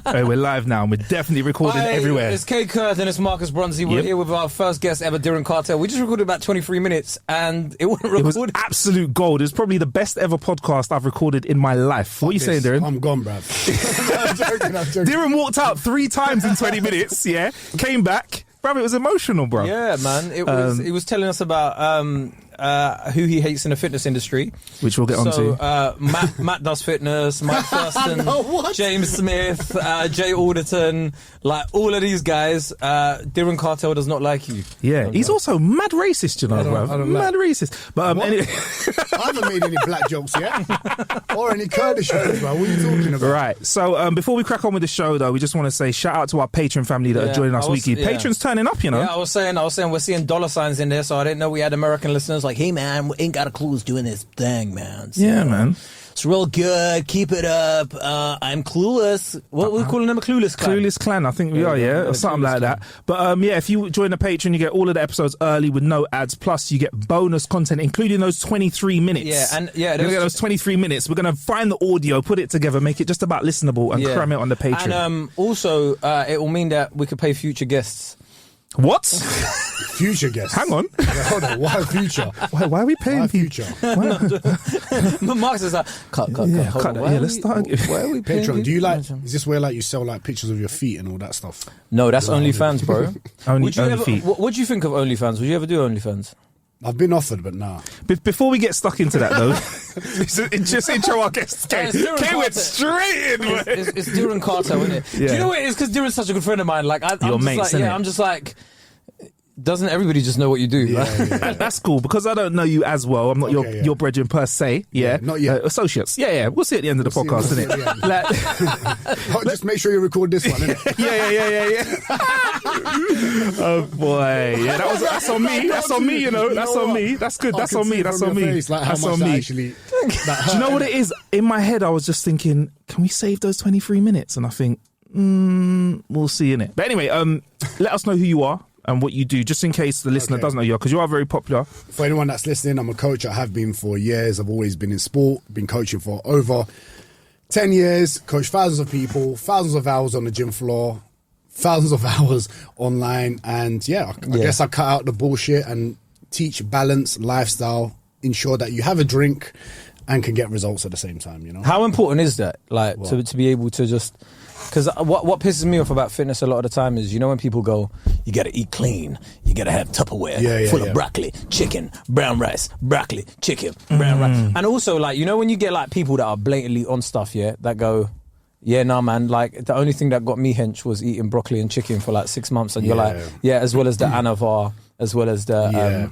Hey, we're live now. We're definitely recording everywhere. It's Kay Kurth and it's Marcus Bronzy. We're here with our first guest ever, Diren Kartal. We just recorded about 23 minutes and it wasn't recorded. It was absolute gold. It was probably the best ever podcast I've recorded in my life. What are you saying, Diren? I'm gone, bruv. I'm joking. Diren walked out 3 times in 20 minutes, yeah? Came back. Bruv, it was emotional, bro. Yeah, man. It was telling us about who he hates in the fitness industry. Which we'll get onto. Matt does fitness, Mike Thurston, James Smith, Jay Alderton, like all of these guys. Diren Kartal does not like you. Yeah, he's also mad racist, you know, bro. Mad racist. But anyway. I haven't made any black jokes yet. Or any Kurdish jokes, bro. What are you talking about? Right. So before we crack on with the show, though, we just want to say shout out to our Patreon family that are joining us weekly. Yeah. Patrons turning up, you know. Yeah, I was saying we're seeing dollar signs in there, so I didn't know we had American listeners. Like, hey man, we ain't got a clue who's doing this thing, man. So, yeah, man. It's real good. Keep it up. I'm clueless. What are we calling them? A clueless clan? Clueless clan, I think we are, yeah, or something like that. But if you join the Patreon, you get all of the episodes early with no ads. Plus, you get bonus content, including those 23 minutes. Yeah, and we're gonna get those 23 minutes. We're gonna find the audio, put it together, make it just about listenable, and cram it on the Patreon. And also, it will mean that we could pay future guests. What? Future guests. Hang on. Yeah, hold on. Why future? Why are we paying future? Marcus is like, cut. Let's start. Why are we paying Patreon? Do you is this where you sell pictures of your feet and all that stuff? No, that's OnlyFans, bro. Only feet. What do you think of OnlyFans? Would you ever do OnlyFans? I've been offered, but nah. Before we get stuck into that, though, just intro our guests. Kay went straight in. It's Diren Kartal, isn't it? Yeah. Do you know what it is? Because Diren's such a good friend of mine. Like, I'm just like, doesn't everybody just know what you do? Yeah. That's cool, because I don't know you as well. I'm not your brethren per se. Yeah, not yet. Associates. Yeah. We'll see at the end of the podcast, innit? Just make sure you record this one, innit? Yeah. Oh boy, yeah. That's on me. That's on me. You know, that's on me. That's good. That's on me. That's on me. That's on me. Actually, do you know what it is? In my head, I was just thinking, can we save those 23 minutes? And I think, we'll see in it. But anyway, let us know who you are and what you do, just in case the listener doesn't know you, because you are very popular. For anyone that's listening, I'm a coach. I have been for years. I've always been in sport, been coaching for over 10 years, coached thousands of people, thousands of hours on the gym floor, thousands of hours online. And I guess I cut out the bullshit and teach balance, lifestyle, ensure that you have a drink and can get results at the same time, you know? How important is that? Like, to be able to just... Because what pisses me off about fitness a lot of the time is, you know, when people go, you got to eat clean, you got to have Tupperware full of broccoli, chicken, brown rice, broccoli, chicken, brown rice. And also, like, you know, when you get like people that are blatantly on stuff, that go, man, like the only thing that got me hench was eating broccoli and chicken for like 6 months. And you're like, as well as the Anavar, as well as the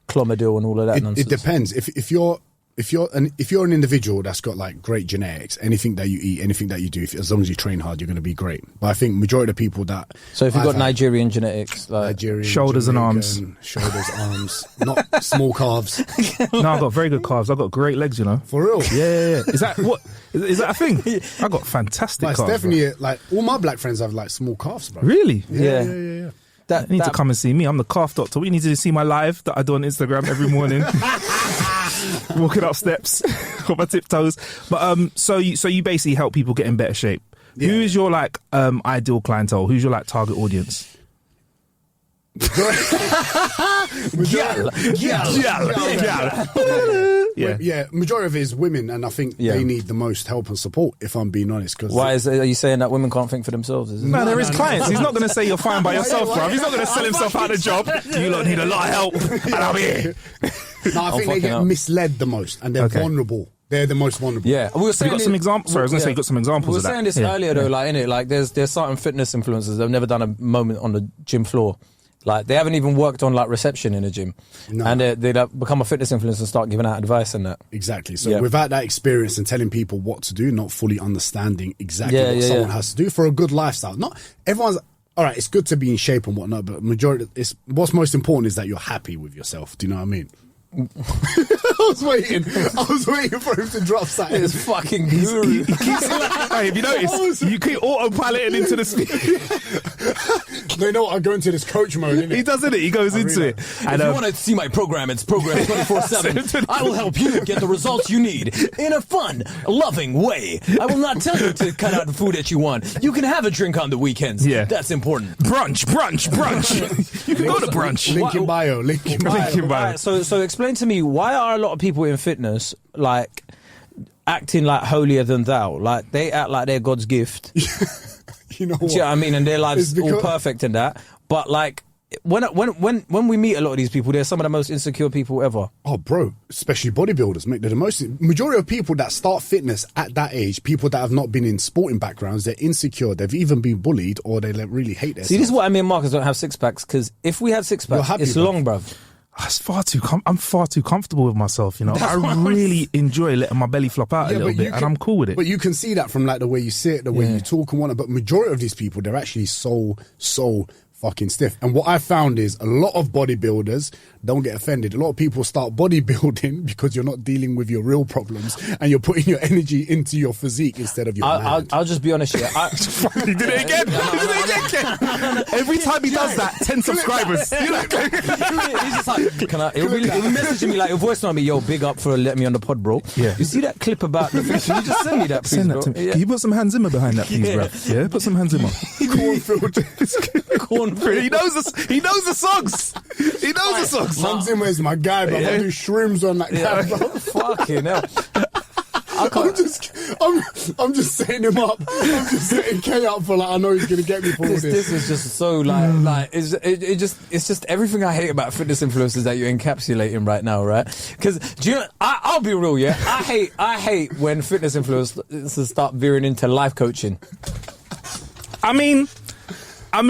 Clomidil and all of that nonsense. It depends. If you're an individual that's got like great genetics, anything that you eat, anything that you do, as long as you train hard, you're going to be great. But I think majority of the people that... So if you've got Nigerian genetics, like Nigerian, shoulders and arms. Shoulders, arms, not small calves. No, I've got very good calves. I've got great legs, you know. For real? Yeah. Is that a thing? I've got fantastic calves. It's definitely, like, all my black friends have like small calves, bro. Really? Yeah. You need to come and see me. I'm the calf doctor. You need to see my live that I do on Instagram every morning. Walking up steps on my tiptoes. But so you basically help people get in better shape. Who is your like ideal clientele? Who's your like target audience? Majority of it is women, and I think they need the most help and support, if I'm being honest. Are you saying that women can't think for themselves? No, there is clients. He's not going to say you're fine by yourself, bro. He's not going to sell himself out of the job. You lot need a lot of help, and I'm here. No, I think they get misled the most, and they're vulnerable. They're the most vulnerable. Yeah, we were saying you got some examples. Sorry, I was going to say you got some examples of that. We were saying this earlier though, like in it, like there's certain fitness influencers that've never done a moment on the gym floor. Like they haven't even worked on like reception in a gym, and they become a fitness influencer and start giving out advice and that. Exactly. So without that experience and telling people what to do, not fully understanding exactly what someone has to do for a good lifestyle. Not everyone's. All right, it's good to be in shape and whatnot, but what's most important is that you're happy with yourself. Do you know what I mean? I was waiting for him to drop something. It's fucking guru. Hey, have you noticed? You keep autopiloting into the speech. No, you know what? I go into this coach mode, innit? He does it. He goes into it. And if you want to see my program, it's program 24/7. I will help you get the results you need in a fun, loving way. I will not tell you to cut out the food that you want. You can have a drink on the weekends. Yeah. That's important. Brunch. You can go to brunch. Link in bio. Right, so explain to me, why are a lot of people in fitness like acting like holier than thou? Like they act like they're God's gift. You know what? Do you know what I mean? And their lives all perfect and that. But like when we meet a lot of these people, they're some of the most insecure people ever. Oh, bro, especially bodybuilders, mate. They're the majority of people that start fitness at that age, people that have not been in sporting backgrounds, they're insecure. They've even been bullied or they really hate themselves. See, this is why me and Marcus don't have six packs, because if we had six packs, it's long, bruv. It's I'm far too comfortable with myself, you know. I really enjoy letting my belly flop out a little bit, and I'm cool with it. But you can see that from like the way you sit, the way you talk and whatnot. But majority of these people, they're actually so fucking stiff. And what I found is a lot of bodybuilders, don't get offended, a lot of people start bodybuilding because you're not dealing with your real problems and you're putting your energy into your physique instead of your mind. I'll just be honest here. He did it again. Every time he does that, 10 subscribers. He's just like, he'll be messaging me like, your voice on me, yo, big up for letting me on the pod, bro. Yeah. You see that clip about the fish? Can you just send me that, please, Send that bro? to me. Yeah. Can you put some Hans Zimmer behind that, please, bro? Yeah, put some Hans Zimmer. Cornfield. He knows the songs. He knows the songs. Hans Zimmer is my guy, bro. I do shrooms on that guy, bro. Fucking hell. I'm just setting him up. I'm just setting K up for like, I know he's gonna get me for all this. This is just so like it's just everything I hate about fitness influencers that you're encapsulating right now, right? Because do you know, I'll be real, yeah. I hate when fitness influencers start veering into life coaching. I mean, I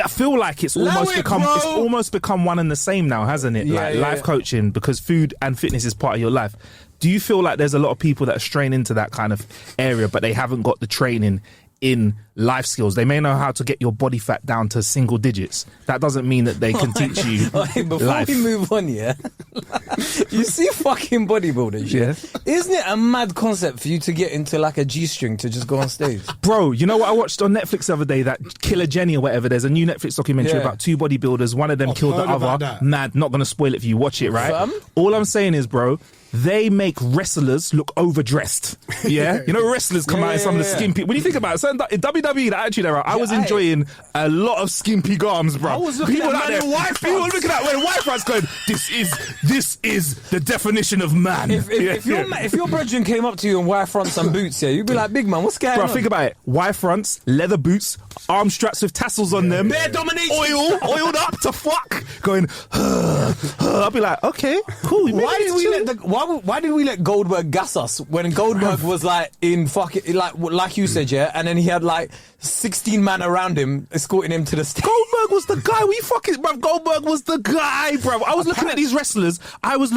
feel like it's almost become one and the same now, hasn't it? Yeah, life coaching, because food and fitness is part of your life. Do you feel like there's a lot of people that are straying into that kind of area, but they haven't got the training in life skills? They may know how to get your body fat down to single digits. That doesn't mean that they can teach you before life. we move on, yeah. You see fucking bodybuilders, yeah? Isn't it a mad concept for you to get into like a G-string to just go on stage? Bro, you know what I watched on Netflix the other day? That Killer Jenny or whatever. There's a new Netflix documentary about two bodybuilders. One of them killed the other. Mad. Not going to spoil it for you. Watch it, right? All I'm saying is, bro, they make wrestlers look overdressed. Yeah? You know, wrestlers come out in some of the skimpy. When you think about it, in WWE, the Attitude Era, I was enjoying a lot of skimpy garms, bro. I was looking people at man in white People were looking at when white fronts going, this is the definition of man. If your brethren came up to you in white fronts and boots, yeah, you'd be like, big man, what's going on? Bro, think about it. White fronts, leather boots, arm straps with tassels on them. Bare domination. Oiled up to fuck. Going, I'll be like, okay, cool. Why did we let Goldberg gas us when Goldberg was like in fucking like you said, yeah, and then he had like 16 men around him escorting him to the stage. Goldberg was the guy. Bruv, Goldberg was the guy, bro. I was looking at these wrestlers. I was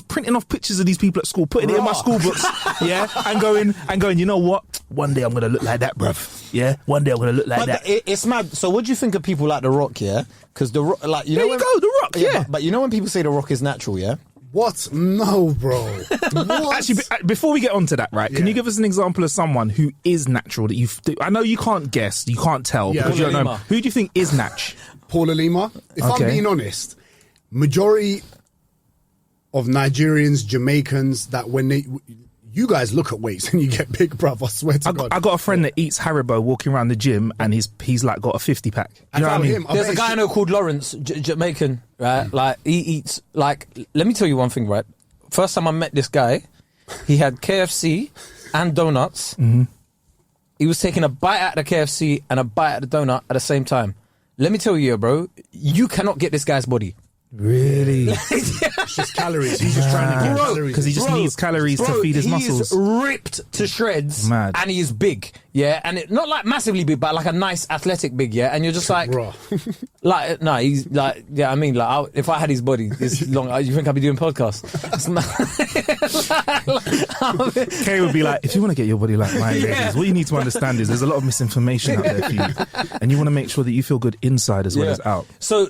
printing off pictures of these people at school, putting it in my school books, yeah, and going. You know what? One day I'm gonna look like that, bruv. Yeah, one day I'm gonna look like that. It's mad. So, what do you think of people like The Rock? Yeah, because The Rock, like The Rock. Yeah, but you know when people say The Rock is natural, yeah. What? No, bro. What? Actually, before we get onto that, right? Can you give us an example of someone who is natural that I know you can't guess, you can't tell because you don't know. Who do you think is natch? Paula Lima. If I'm being honest, majority of Nigerians, Jamaicans, that you guys look at weights and you get big, bruv. I swear to God. I got a friend that eats Haribo walking around the gym and he's like got a 50-pack. You know what I mean? There's a guy I know called Lawrence, Jamaican, right? Like he eats, like, let me tell you one thing, right? First time I met this guy, he had KFC and donuts. Mm-hmm. He was taking a bite out of the KFC and a bite out of the donut at the same time. Let me tell you, bro, you cannot get this guy's body. Really? It's just calories. He's just trying to get calories. Because he just needs calories to feed his muscles. He's ripped to shreds. Mad. And he's big. Yeah. And not like massively big, but like a nice athletic big. Yeah. And you're just like, like, no, he's like, yeah, I mean, like, if I had his body this long, you think I'd be doing podcasts? Kay would be like, if you want to get your body like mine, ladies, what you need to understand is there's a lot of misinformation out there for you. And you want to make sure that you feel good inside as well as out. So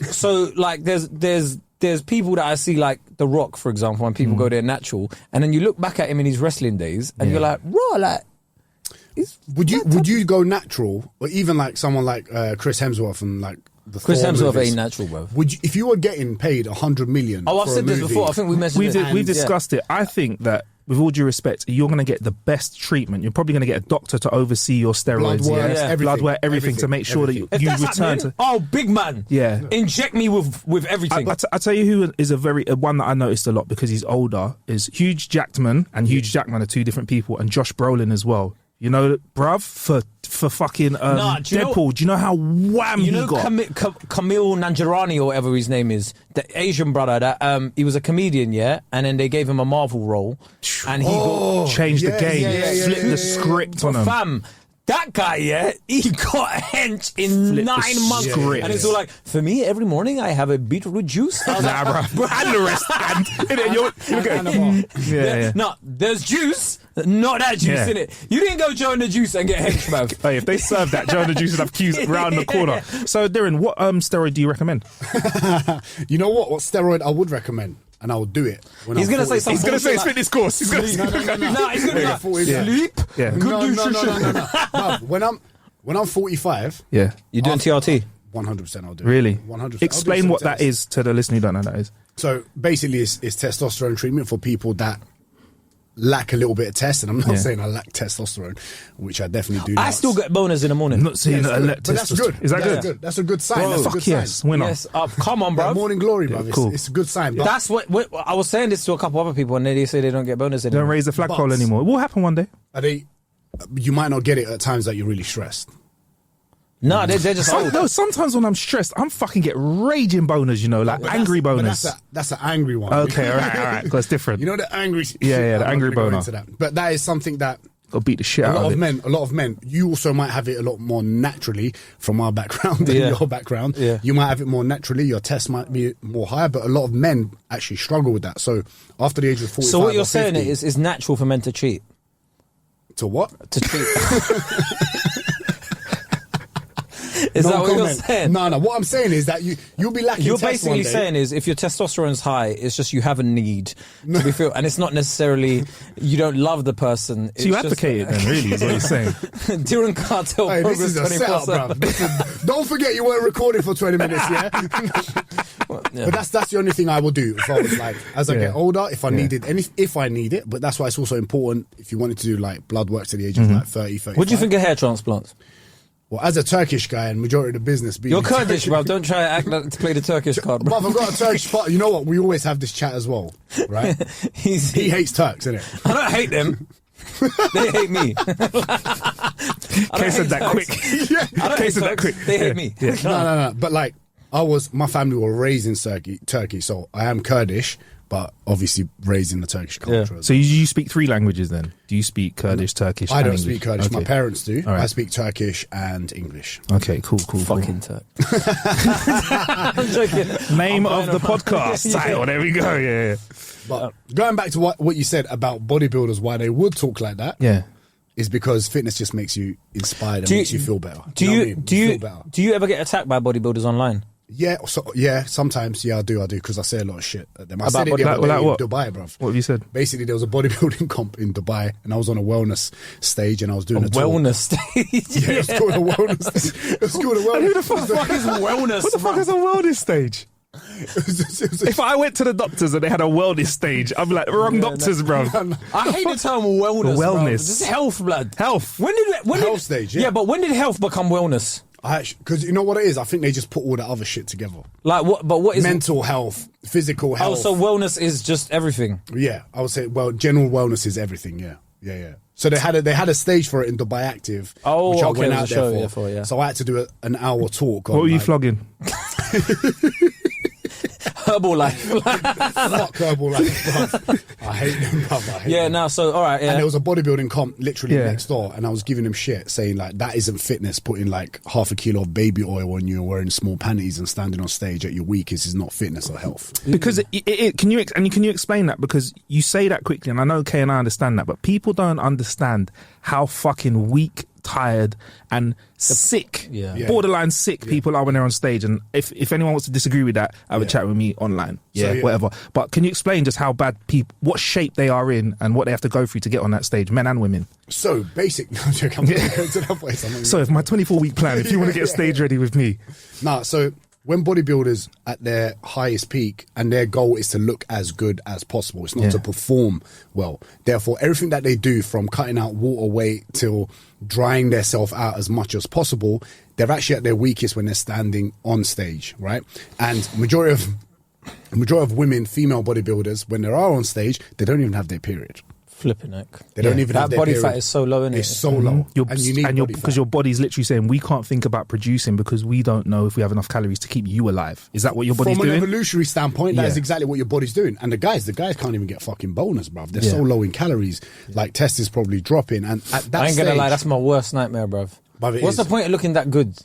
like, there's there's people that I see like The Rock, for example, when people go there natural, and then you look back at him in his wrestling days, and you're like, raw, like. Would you go natural, or even like someone like Chris Hemsworth and like the Chris Thor Hemsworth movies, ain't natural, bro. Would you, if you were getting paid 100 million? Oh, I've for said a this movie, before. I think we mentioned We've discussed it. I think that, with all due respect, you're going to get the best treatment. You're probably going to get a doctor to oversee your steroids, blood work, everything to make sure that you return to. Oh, big man! Yeah, inject me with everything. I tell you who is a one that I noticed a lot because he's older is Hugh Jackman, and Hugh Jackman are two different people, and Josh Brolin as well. You know, bruv, for fucking Deadpool, do you know how wham he got? Camille Nanjiani or whatever his name is, the Asian brother that he was a comedian, and then they gave him a Marvel role, and he changed the game, flipped the script on him. Fam, that guy, he got hench in 9 months. And it's all like, for me, every morning I have a beetroot juice. Nah, bro. And the rest. No, there's juice, not that juice in it. You didn't go Joe and the Juice and get hench, bruv. Hey, if they serve that, Joe and the Juice would have queues around the corner. So, Diren, what steroid do you recommend? You know what steroid I would recommend? And I will do it. He's going to say something. He's going to say his fitness course. He's going to say no, he's going to say sleep. Yeah. Good nutrition. No. When I'm 45, you're doing TRT. 100% I'll do really? it. 100%. Explain what that is to the listener who don't know what that is. So basically, it's testosterone treatment for people that lack a little bit of test, and I'm not saying I lack testosterone, which I definitely do. I still get boners in the morning. I'm not saying that I lack but that's good. Is that good? That's a good sign. Bro, that's a fuck good yes, sign. winner. Yes, come on, bro. That morning glory, bro. Cool. It's a good sign. But that's what I was saying this to a couple other people, and they say they don't get boners anymore. Don't raise the flagpole anymore. It will happen one day. You might not get it at times that you're really stressed. No, they're just old. No, sometimes when I'm stressed, I'm fucking get raging boners, you know, like angry boners. That's an angry one. Okay, all right, because it's different. You know the angry. Yeah, the angry boner. But that is something that got beat the shit out of it. A lot of men. You also might have it a lot more naturally from our background than your background. Yeah. You might have it more naturally. Your test might be more higher, but a lot of men actually struggle with that. So after the age of 45, so what you're saying is natural for men to cheat. To what? To cheat. Is that what you're saying? No. What I'm saying is that you'll be lacking. You're basically saying is if your testosterone's high, it's just you have a need to be filled, and it's not necessarily you don't love the person. So you advocate it then, really, is what you're saying. Diren Kartal, hey, this is a setup, bruv. Don't forget you weren't recording for 20 minutes, yeah? But that's the only thing I will do if I was like, as I get older, if I needed, and if I need it, but that's why it's also important if you wanted to do like blood work to the age of like 30, 35. What do you think of hair transplants? Well, as a Turkish guy and majority of the business being... You're Kurdish, bro. Don't try to act like to play the Turkish card, bro. Bruv, I've got a Turkish part. You know what? We always have this chat as well, right? He hates Turks, innit? I don't hate them. They hate me. Case said that quick. Case said that quick. They hate me. Yeah. No. But like, my family were raised in Turkey, so I am Kurdish, but obviously raised in the Turkish culture. Yeah. So you speak 3 languages then? Do you speak Kurdish, Turkish, I and don't English? speak Kurdish. Okay. My parents do. Right. I speak Turkish and English. Okay, cool. Fucking Turk. I'm joking. Name of the podcast title. There we go. Yeah. But going back to what you said about bodybuilders, why they would talk like that, is because fitness just makes you inspired and makes you feel better. Do you ever get attacked by bodybuilders online? Yeah, sometimes. Yeah, I do, because I say a lot of shit at them. I About said it the other day in what? Dubai, bruv. What have you said? Basically, there was a bodybuilding comp in Dubai, and I was on a wellness stage, and I was doing a wellness stage. Yeah, it was called a wellness stage. It was called a wellness. Who the fuck is wellness? What the fuck is a wellness stage? If I went to the doctors and they had a wellness stage, I'd be like, wrong doctors, bro. I hate the term wellness. Wellness. Just health, blood. Health. When health stage, yeah. Yeah, but when did health become wellness? Because you know what it is? I think they just put all that other shit together. Like what? But what is mental health, physical health? Oh, so wellness is just everything. Yeah, I would say. Well, general wellness is everything. Yeah. So they had a stage for it in Dubai Active, which I went out there for. So I had to do an hour talk. What were you flogging? Herbalife. Fuck Herbalife, bruv. I hate them, bruv. So, all right, yeah. And there was a bodybuilding comp literally next door, and I was giving him shit, saying, like, that isn't fitness, putting, like, half a kilo of baby oil on you and wearing small panties and standing on stage at your weakest is not fitness or health. Because can you explain that? Because you say that quickly, and I know Kay and I understand that, but people don't understand how fucking weak tired and sick, Yeah. borderline sick people are when they're on stage. And if anyone wants to disagree with that, have a chat with me online. Whatever. But can you explain just how bad people, what shape they are in and what they have to go through to get on that stage, men and women? So basic. No, joke, I'm going to go to that place. So if my 24-week plan, if you want to get stage ready with me. So when bodybuilders at their highest peak and their goal is to look as good as possible, it's not to perform well. Therefore, everything that they do, from cutting out water weight till drying themselves out as much as possible, they're actually at their weakest when they're standing on stage, right? And majority of women, female bodybuilders, when they are on stage, they don't even have their period. Flipping heck. They don't even have their body period. fat is so low, isn't it? It's so low. Because your body's literally saying, we can't think about producing because we don't know if we have enough calories to keep you alive. Is that what your body's doing? From an evolutionary standpoint, that is exactly what your body's doing. And the guys can't even get fucking boners, bruv. They're so low in calories. Like, test is probably dropping. And at that I ain't gonna lie, that's my worst nightmare, bruv. What's the point of looking that good?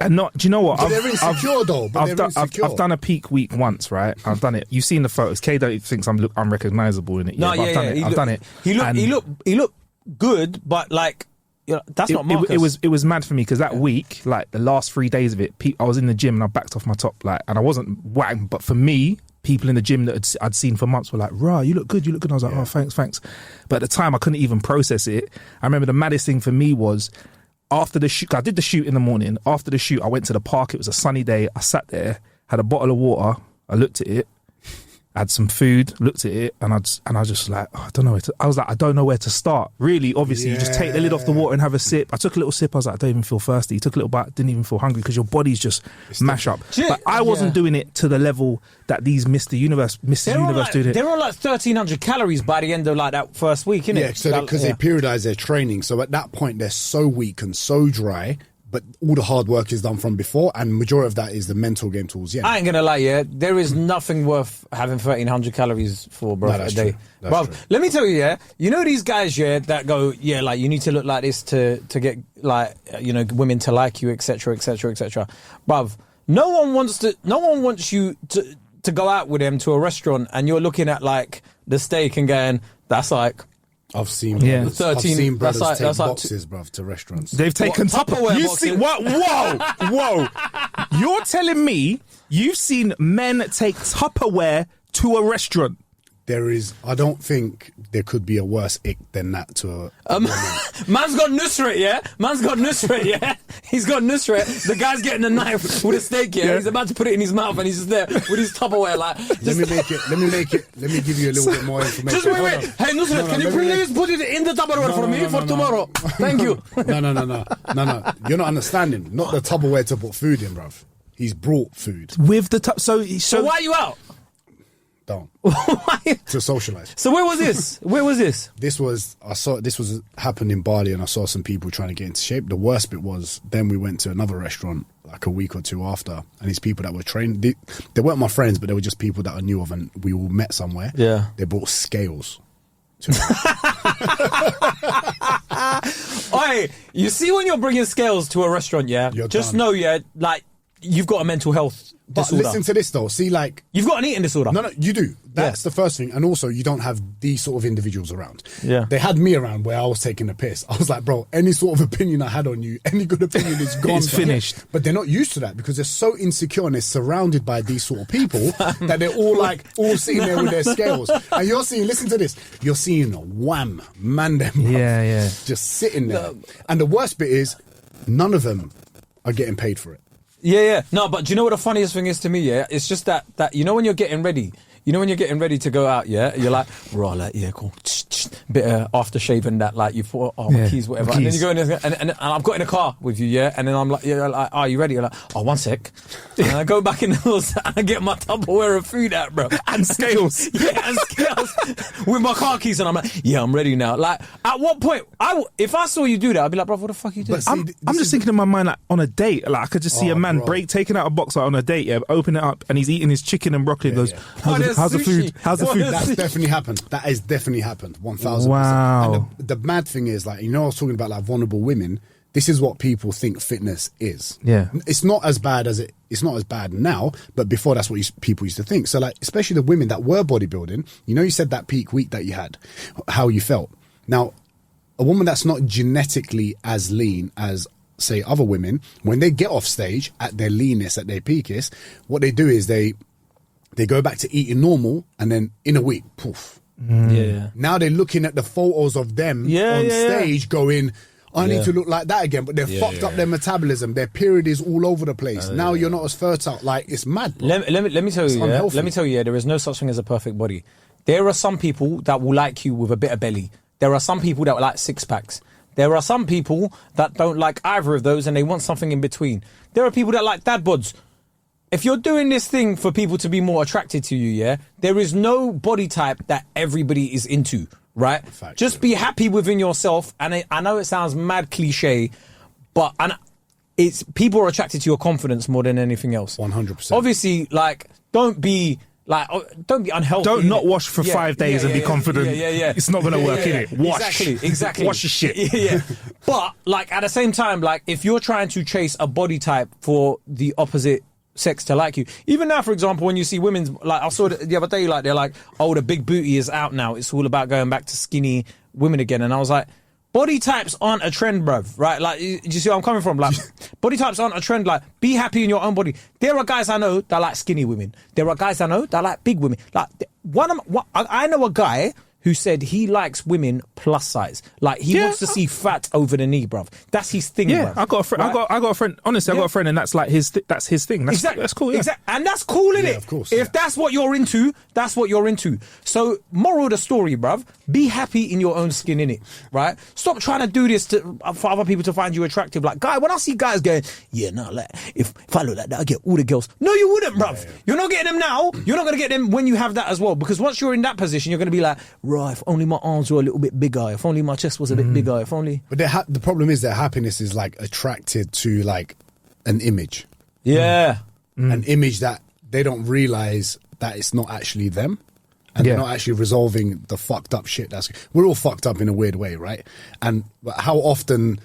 And not, do you know what? But they're insecure though. I've done a peak week once, right? I've done it. You've seen the photos. K thinks I'm unrecognizable in it. No, I've done it. He looked good, but like, that's not Marcus. It was mad for me because that week, like the last 3 days of it, I was in the gym and I backed off my top, like, and I wasn't whacked. But for me, people in the gym that I'd seen for months were like, "Rah, you look good, you look good." And I was like, "Oh, thanks." But at the time, I couldn't even process it. I remember the maddest thing for me was, after the shoot, I did the shoot in the morning. After the shoot, I went to the park. It was a sunny day. I sat there, had a bottle of water. I looked at it, had some food, looked at it, and I was just like, I don't know I don't know where to start. Really, obviously, you just take the lid off the water and have a sip. I took a little sip. I was like, I don't even feel thirsty. Took a little bite, didn't even feel hungry because your body's just mash up. But I wasn't doing it to the level that these Mr. Universe did it. They're on like 1,300 calories by the end of like that first week, innit? Yeah, so because they periodize their training. So at that point, they're so weak and so dry. But all the hard work is done from before, and majority of that is the mental game tools. Yeah, I ain't gonna lie, there is nothing worth having 1,300 calories for, bro, a day. Bro, let me tell you, you know these guys, that go, like, you need to look like this to get, like, women to like you, etc., etc., etc. Bruv, no one wants you to go out with them to a restaurant, and you're looking at like the steak and going, that's like. I've seen brothers take boxes, bruv, to restaurants. They've taken Tupperware you boxes. see what? Whoa! You're telling me you've seen men take Tupperware to a restaurant? I don't think there could be a worse ick than that to a woman. Man's got Nusret, Man's got Nusret, He's got Nusret. The guy's getting a knife with a steak, He's about to put it in his mouth and he's just there with his Tupperware, like. Let me give you a little bit more information. Just wait. Hey, Nusret, can you please put it in the Tupperware for me for tomorrow? Thank you. No. You're not understanding. Not the Tupperware to put food in, bruv. He's brought food. With the So why are you out? Don't. To socialise. So where was this? This was happened in Bali, and I saw some people trying to get into shape. The worst bit was then we went to another restaurant like a week or two after, and these people that were trained, they weren't my friends, but they were just people that I knew of, and we all met somewhere. Yeah. They brought scales. Oi, you see when you're bringing scales to a restaurant, just done. know, like, you've got a mental health disorder. But listen to this though. See, like, you've got an eating disorder. No, you do. That's the first thing. And also, you don't have these sort of individuals around. Yeah. They had me around where I was taking the piss. I was like, bro, any sort of opinion I had on you, any good opinion is gone. It's finished. But they're not used to that because they're so insecure and they're surrounded by these sort of people that they're all sitting there with their scales. And you're seeing, listen to this, you're seeing a wham, man them. Yeah. Just sitting there. And the worst bit is, none of them are getting paid for it. Yeah. No, but do you know what the funniest thing is to me, It's just that when you're getting ready, to go out, you're like, raw, like, cool. Bit of aftershave and that, like, you thought, my keys, whatever. And then you go in and I've got in a car with you, And then I'm like, are you ready? You're like, oh, 1 sec. And I go back in the house and I get my Tupperware of food out, bro. And scales. And scales. With my car keys, and I'm like, I'm ready now. Like, at what point, if I saw you do that, I'd be like, bro, what the fuck are you doing? I'm just thinking in my mind, like, on a date, like, I could just see a man taking out a box like, on a date, open it up, and he's eating his chicken and broccoli and goes, how's the food? How's the food? That's definitely happened. That has definitely happened. 1,000%. Wow. And the mad thing is, like, I was talking about like vulnerable women. This is what people think fitness is. Yeah. It's not as bad as it's not as bad now, but before that's what people used to think. So, like, especially the women that were bodybuilding, you said that peak week that you had, how you felt. Now, a woman that's not genetically as lean as, say, other women, when they get off stage at their leanest, at their peakest, what they do is they go back to eating normal, and then in a week, poof. Yeah. Now they're looking at the photos of them on stage going, I need to look like that again, but they've fucked up their metabolism. Their period is all over the place. Now you're not as fertile. Like, it's mad, bro. Let me tell you, unhealthy. let me tell you, there is no such thing as a perfect body. There are some people that will like you with a bit of belly. There are some people that will like six packs. There are some people that don't like either of those and they want something in between. There are people that like dad bods. If you're doing this thing for people to be more attracted to you, there is no body type that everybody is into, right? Just be happy within yourself. And I know it sounds mad cliche, but it's people are attracted to your confidence more than anything else. 100%. Obviously, like, don't be unhealthy. Don't not wash for 5 days and be confident. Yeah. It's not going to work, innit? Wash. Exactly. Wash your shit. Yeah. But, like, at the same time, like, if you're trying to chase a body type for the opposite sex to like you, even now, for example, when you see women's, like, I saw the other day, like, they're like, oh, the big booty is out now. It's all about going back to skinny women again. And I was like, body types aren't a trend, bruv, right? Like, do you see where I'm coming from? Like, body types aren't a trend. Like, be happy in your own body. There are guys I know that like skinny women. There are guys I know that like big women. Like, I know a guy who said he likes women plus size. Like, he wants to see fat over the knee, bruv. That's his thing, bruv. I got a friend. Right? I got a friend. Honestly, I got a friend, and that's like that's his thing. That's cool. Yeah. Exactly. And that's cool, innit? Yeah, of course. If that's what you're into, that's what you're into. So, moral of the story, bruv, be happy in your own skin, innit? Right? Stop trying to do this for other people to find you attractive. Like, guy, when I see guys going, like, if I look like that, I get all the girls. No, you wouldn't, bruv. Yeah. You're not getting them now. You're not going to get them when you have that as well. Because once you're in that position, you're going to be like, right, if only my arms were a little bit bigger, if only my chest was a bit bigger, if only. But the problem is that happiness is like attracted to like an image. Yeah. An image that they don't realize that it's not actually them. And they're not actually resolving the fucked up shit. We're all fucked up in a weird way, right? And how often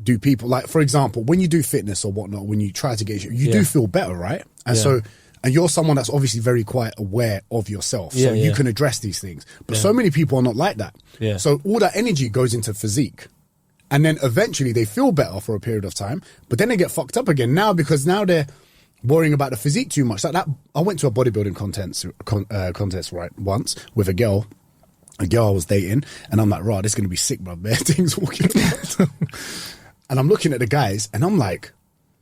do people, like, for example, when you do fitness or whatnot, when you try to get you do feel better, right? And and you're someone that's obviously very quite aware of yourself. So you can address these things. But so many people are not like that. Yeah. So all that energy goes into physique. And then eventually they feel better for a period of time. But then they get fucked up again now because now they're worrying about the physique too much. Like that, I went to a bodybuilding contest right once with a girl I was dating. And I'm like, right, this is going to be sick, bro. Bare things walking around. And I'm looking at the guys and I'm like,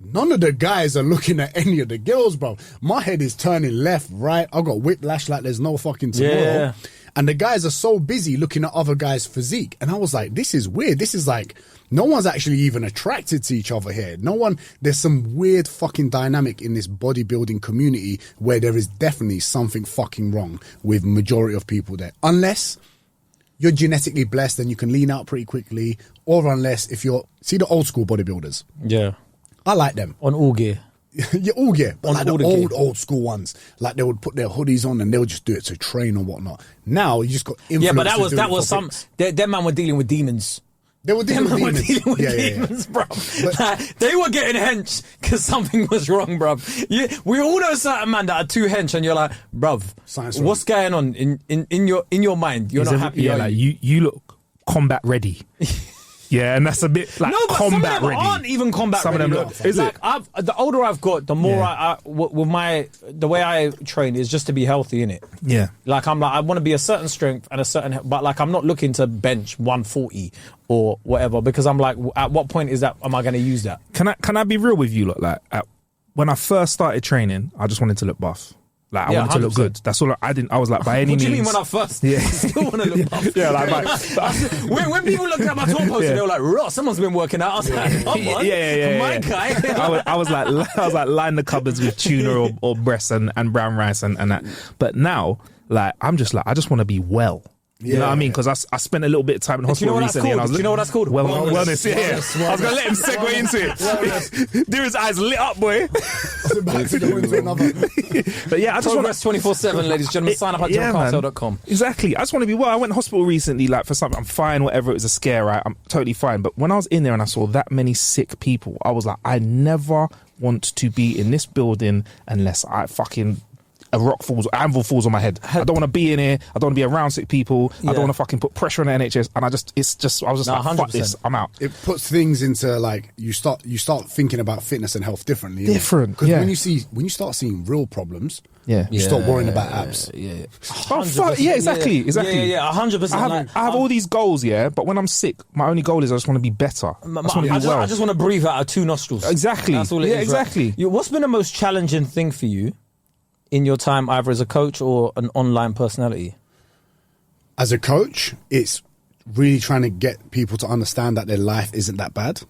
none of the guys are looking at any of the girls, bro. My head is turning left, right. I got whiplash like there's no fucking tomorrow. Yeah. And the guys are so busy looking at other guys' physique. And I was like, this is weird. This is like, no one's actually even attracted to each other here. There's some weird fucking dynamic in this bodybuilding community where there is definitely something fucking wrong with majority of people there. Unless you're genetically blessed and you can lean out pretty quickly, or unless see the old school bodybuilders. Yeah. I like them. On all gear. Yeah, all gear. But like the old school ones. Like they would put their hoodies on and they would just do it to train or whatnot. Now you just got influencers. Yeah, but that was some them man were dealing with demons. They were dealing with demons, bro. They were getting hench because something was wrong, bro. We all know certain man that are too hench, and you're like, bruv, what's going on in your mind? You're not happy. Yeah, like you look combat ready. Yeah, and that's a bit like combat some of them ready. Aren't even combat some ready. Of them is like, it? The older I've got, the more the way I train is just to be healthy, innit? Yeah. Like I want to be a certain strength and a certain, but like I'm not looking to bench 140 or whatever because I'm like, at what point am I going to use that? Can I be real with you? Look, like when I first started training, I just wanted to look buff. Like I wanted to look good. That's all. I was like, by any means. What do you mean when I first? Yeah. I still want to look buff. Yeah, like when people looked at my tour poster, they were like, "Ross, someone's been working out." I was like, "Come on, my guy." I was like, line the cupboards with tuna or breasts and brown rice and that. But now, like, I'm just like, I just want to be well. You know what I mean? Because I spent a little bit of time in hospital recently. And I was you know what that's called? Wellness. Yeah. I was going to let him segue into it. Deeren's eyes lit up, boy. But yeah, I just want to... 24/7, ladies and gentlemen. Sign up at direnkartal.com. Exactly. I just want to be well. I went to hospital recently, like, for something. I'm fine, whatever. It was a scare, right? I'm totally fine. But when I was in there and I saw that many sick people, I was like, I never want to be in this building unless I fucking a rock falls, anvil falls on my head. I don't want to be in here. I don't want to be around sick people. I don't want to fucking put pressure on the NHS. And I was just like, 100%. fuck this, I'm out. It puts things into like you start thinking about fitness and health differently. Different, because when you start seeing real problems, you stop worrying about apps. Oh, fuck, exactly. Yeah, 100%. I have all these goals, but when I'm sick, my only goal is I just want to be better. I just want to breathe out of 2 nostrils. Exactly. That's all it is. Exactly. Right? What's been the most challenging thing for you in your time, either as a coach or an online personality? As a coach, it's really trying to get people to understand that their life isn't that bad.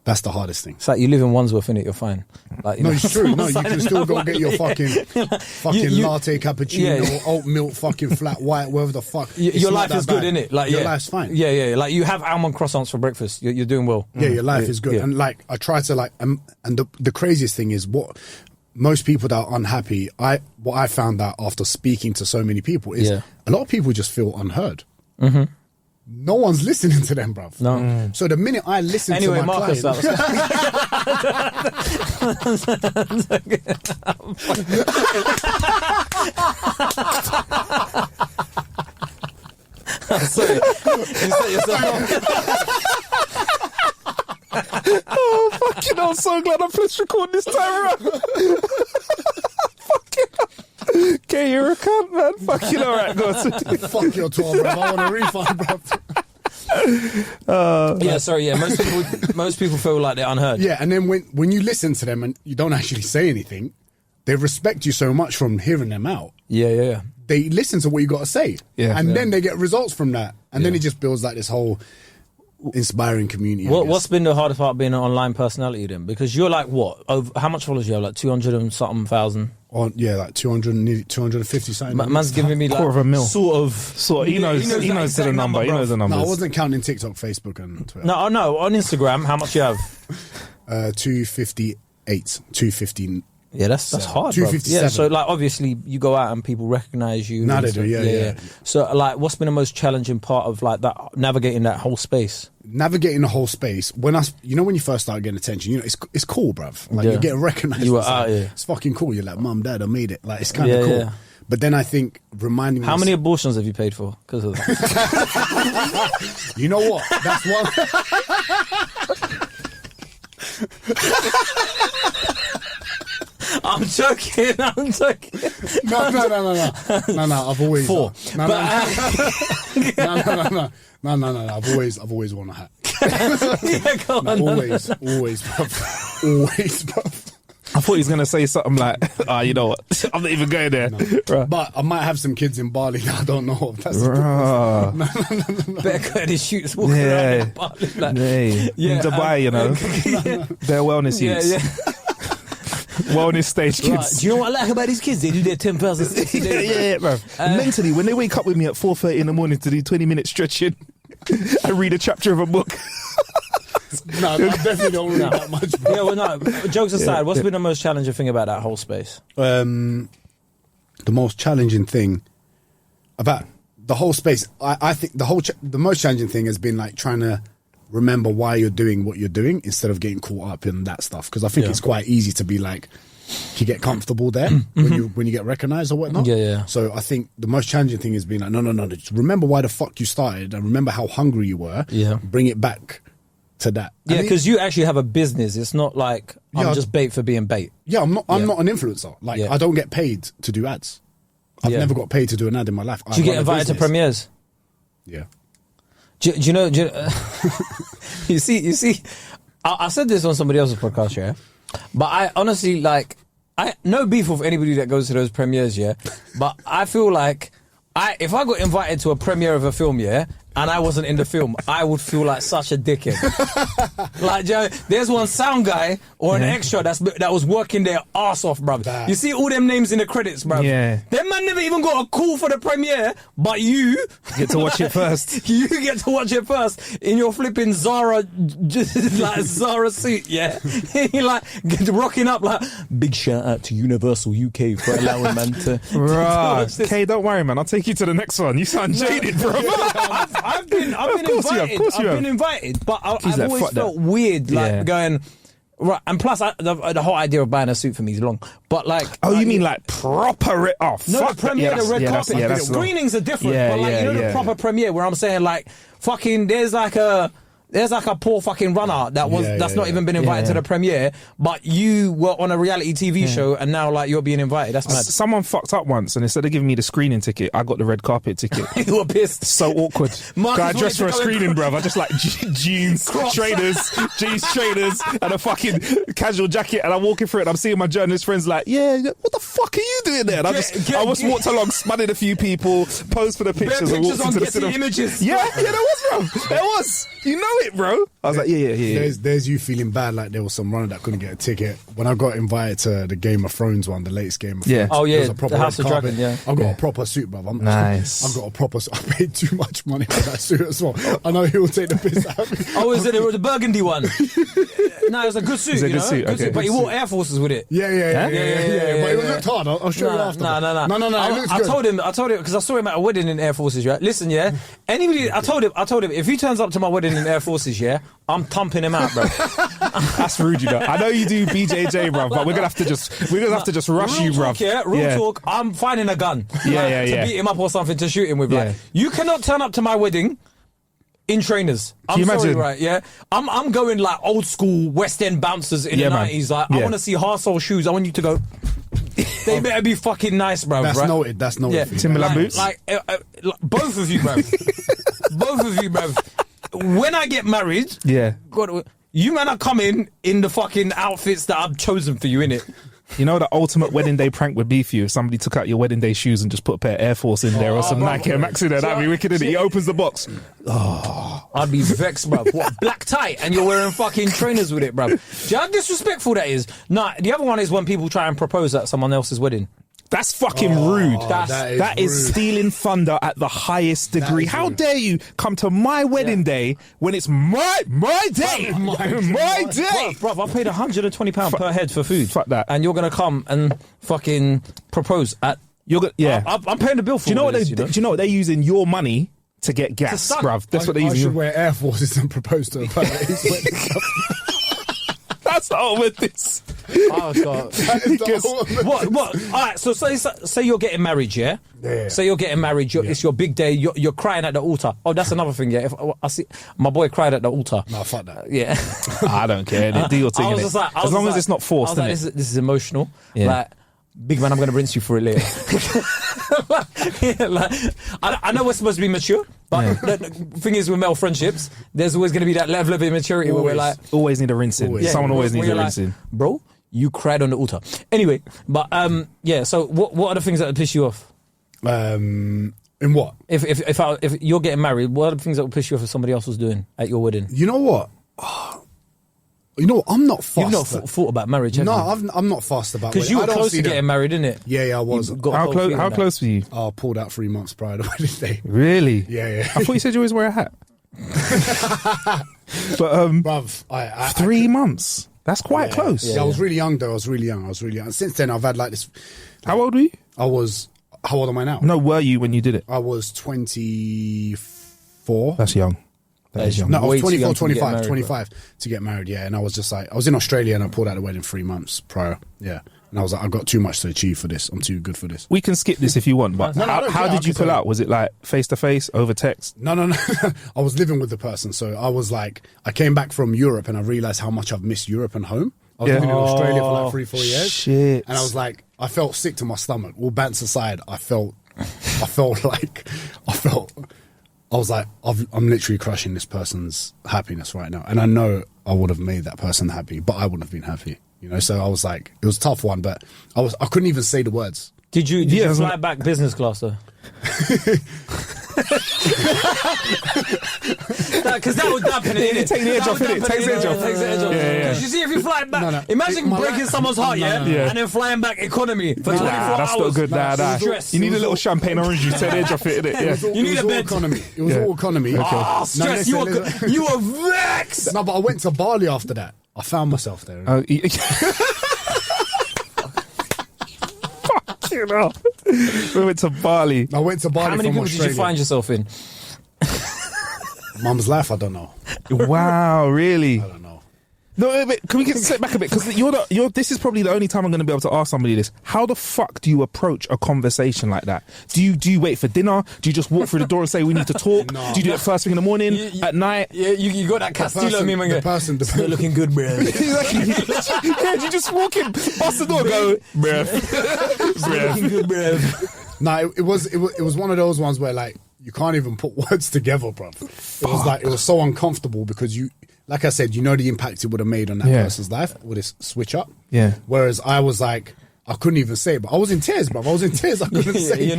That's the hardest thing. It's like you live in Wandsworth, innit? You're fine. Like, no, it's true. No, you can still go get your fucking latte cappuccino, oat milk, fucking flat white, whatever the fuck. Your life is good, innit? Like, your life's fine. Yeah. Like you have almond croissants for breakfast. You're doing well. Yeah, your life is good. Yeah. And like I try to and the craziest thing is what most people that are unhappy. What I found out after speaking to so many people is a lot of people just feel unheard. Mm-hmm. No one's listening to them, bruv. No. So the minute I listen to my Marcus, client... Sorry. You set yourself Oh, fucking hell, I'm so glad I pressed record this time around. Fucking hell. Okay, you're a cunt, man. Fucking alright, go on. Fuck your tour, bruv. I want a refund, bruv. Most people feel like they're unheard. Yeah, and then when you listen to them and you don't actually say anything, they respect you so much from hearing them out. Yeah. They listen to what you got to say, and then they get results from that, and then it just builds like this whole inspiring community. What's been the hardest part being an online personality then? Because you're like how much followers you have? Like 200 and something thousand. Like 200, nearly 250 something. Man's giving me like quarter of a mil. Sort of. He knows the number. He knows the numbers. No, I wasn't counting TikTok, Facebook, and Twitter. No. On Instagram, how much you have? 258, 215. Yeah, that's hard, bro. 257. Yeah, so like obviously you go out and people recognise you. Now they do, yeah. So like, what's been the most challenging part of like that navigating that whole space? Navigating the whole space. When you first start getting attention, it's cool, bruv. Like you get recognised. You were out, It's fucking cool. You're like, Mum, Dad, I made it. Like it's kind of cool. Yeah. But then I think reminding how many abortions have you paid for because of that? You know what? That's one. I'm joking. No. I've always 4. No. I've always worn a hat. Go on. Always, bruv. Always, bruv. I thought he was going to say something like, you know what, I'm not even going there. No. But I might have some kids in Bali that I don't know. That's no. Better go and shoot walking around in Bali. Like, in Dubai, their wellness use. Yeah. Wellness stage kids. Right. Do you know what I like about these kids? They do their 10,000 steps a day. Yeah, bro. Mentally, when they wake up with me at 4:30 in the morning to do 20-minute stretching and read a chapter of a book. No, I definitely don't read that much. Bro. Yeah, well, no. Jokes aside, what's been the most challenging thing about that whole space? The most challenging thing about the whole space, I think the most challenging thing has been like trying to remember why you're doing what you're doing instead of getting caught up in that stuff. Because I think it's quite easy to be like, to get comfortable there when you get recognised or whatnot. Yeah. So I think the most challenging thing has been like, no, just remember why the fuck you started and remember how hungry you were. Yeah. Bring it back to that. Yeah, because you actually have a business. It's not like I'm just bait for being bait. Yeah, I'm not an influencer. Like I don't get paid to do ads. I've never got paid to do an ad in my life. Do you get invited to premieres? Yeah. Do you know? You see. I said this on somebody else's podcast, but I honestly no beef with anybody that goes to those premieres, but I feel like if I got invited to a premiere of a film, and I wasn't in the film, I would feel like such a dickhead. Like, there's one sound guy or an extra that was working their arse off, bruv. You see all them names in the credits, bruv. Yeah. Them man never even got a call for the premiere, but you get to watch it first. You get to watch it first in your flipping Zara, Zara suit, You're like rocking up like, big shout out to Universal UK for allowing man to right. Okay, don't worry, man. I'll take you to the next one. You sound jaded, bro. I've been invited, but I've always felt weird, going, Right, and plus, the whole idea of buying a suit for me is long. But like, you mean like proper? No, the premiere, the red carpet. Screenings are different, but like the proper premiere where I'm saying like, fucking, there's like a poor fucking runner that's not even been invited to the premiere, but you were on a reality TV show and now like you're being invited. That's mad. Someone fucked up once, and instead of giving me the screening ticket, I got the red carpet ticket. You were pissed. So awkward. I dressed for a screening, bruv. I just like jeans, trainers, and a fucking casual jacket, and I'm walking through it. And I'm seeing my journalist friends like, yeah, what the fuck are you doing there? And I just walked along, smudded a few people, posed for the pictures, and walked into the cinema. Images. Yeah, there was, bruv. There was. You know it, bro. I was like, yeah. There's you feeling bad like there was some runner that couldn't get a ticket. When I got invited to the Game of Thrones one, the latest Game of Thrones. Oh, yeah. Was a proper the House of Dragon, yeah. I've got a proper suit, bruv. Nice. I've got a proper suit. I paid too much money for that suit as well. I know he will take the piss out of me. Oh, is it the burgundy one? No, it was a good suit, Good suit, okay. But he wore Air Forces with it. Yeah. But it looked hard. I'll show you after. No. I told him, because I saw him at a wedding in Air Forces, yeah? Listen, yeah? Anybody, I told him, if he turns up to my wedding in Air Forces, yeah? I'm thumping him out, bro. That's rude, you know. I know you do BJJ, bro, but we're gonna have to just rush you, bro. Real talk. I'm finding a gun. To beat him up or something to shoot him with. Like, you cannot turn up to my wedding in trainers. I'm sorry, imagine? Right? Yeah, I'm going like old school West End bouncers in the 90s. Like, I want to see hardstyle shoes. I want you to go. They better be fucking nice, bro. That's noted. Yeah. Timberland boots. Like both of you, bro. Both of you, bro. When I get married, God, you man are coming in the fucking outfits that I've chosen for you, innit? You know the ultimate wedding day prank would be for you if somebody took out your wedding day shoes and just put a pair of Air Force in there or some Nike Air Max in there. That'd be wicked, innit? He opens the box. Oh, I'd be vexed, bruv. What, black tie and you're wearing fucking trainers with it, bruv. Do you know how disrespectful that is? Nah, the other one is when people try and propose at someone else's wedding. That's fucking rude. That is rude. Stealing thunder at the highest degree. How dare you come to my wedding day when it's my day? My day. Bruv, I paid £120 per head for food. Fuck that. And you're going to come and fucking propose at... I'm paying the bill for do you know what they're using your money to get gas, bruv? That's what they're using. I should wear Air Forces and propose to a That's all with this. Oh God! What? All right. So say you're getting married, yeah. Say you're getting married. It's your big day. You're crying at the altar. Oh, that's another thing. Yeah. If I see my boy cried at the altar. No, fuck that. Yeah. I don't care. Do your thing. As long as it's not forced. This is emotional. Yeah. Like, big man, I'm going to rinse you for it later. I know we're supposed to be mature, but the thing is with male friendships, there's always going to be that level of immaturity where we're like... Always need a rinsing. Someone always needs a rinsing. Like, bro, you cried on the altar. Anyway, but so what are the things that would piss you off? In what? If you're getting married, what are the things that would piss you off if somebody else was doing at your wedding? You know what? I'm not fussed. You've not thought about marriage, have you? I'm not fussed about it. Because you were close to getting married, innit? Yeah, I was. How close were you? I pulled out 3 months prior to wedding day. Really? Yeah. I thought you said you always wear a hat. But, bruv, 3 months. That's quite close. Yeah, I was really young, though. I was really young. And since then, I've had like this... How old were you? How old am I now? No, were you when you did it? I was 24. That's young. That is young. No, I was 24, 25 to get married, yeah. And I was just like, I was in Australia and I pulled out the wedding 3 months prior, yeah. And I was like, I've got too much to achieve for this. I'm too good for this. We can skip this if you want, but how did you pull out? Was it like face-to-face, over text? No. I was living with the person. So I was like, I came back from Europe and I realised how much I've missed Europe and home. I was living in Australia for like 3-4 years. Shit. And I was like, I felt sick to my stomach. All bants aside, I was like, I'm literally crushing this person's happidness right now. And I know I would have made that person happy, but I wouldn't have been happy. You know, so I was like, it was a tough one, but I couldn't even say the words. Did you fly back business class though? Because that would dampen it. Take the edge off, innit? Takes the edge off. Because you see, if you fly back, imagine breaking someone's heart, and then flying back economy for 24 hours. That's not good. Nah. You need a little champagne orange juice. Take the edge off it, innit? You need a bed. It was all economy. Oh, stress. You were vexed. No, but I went to Bali after that. I found myself there. You know. We went to Bali. I went to Bali. How many from people Australia. did you find yourself in? Mum's life, I don't know. Wow, really? I don't know. No, wait, can we get set back a bit? Because this is probably the only time I'm going to be able to ask somebody this. How the fuck do you approach a conversation like that? Do you wait for dinner? Do you just walk through the door and say we need to talk? No. Do you do it first thing in the morning, at night? Yeah, you got that Castillo meme. The person still looking good, bro. Exactly. Yeah, you just walk in, bust the door, go, bruv. Looking good, bro. No, it was one of those ones where like you can't even put words together, bro. It was so uncomfortable because you, like I said, you know the impact it would have made on that person's life with this switch up. Yeah. Whereas I was like, I couldn't even say it, but I was in tears, bro. I was in tears. I couldn't say.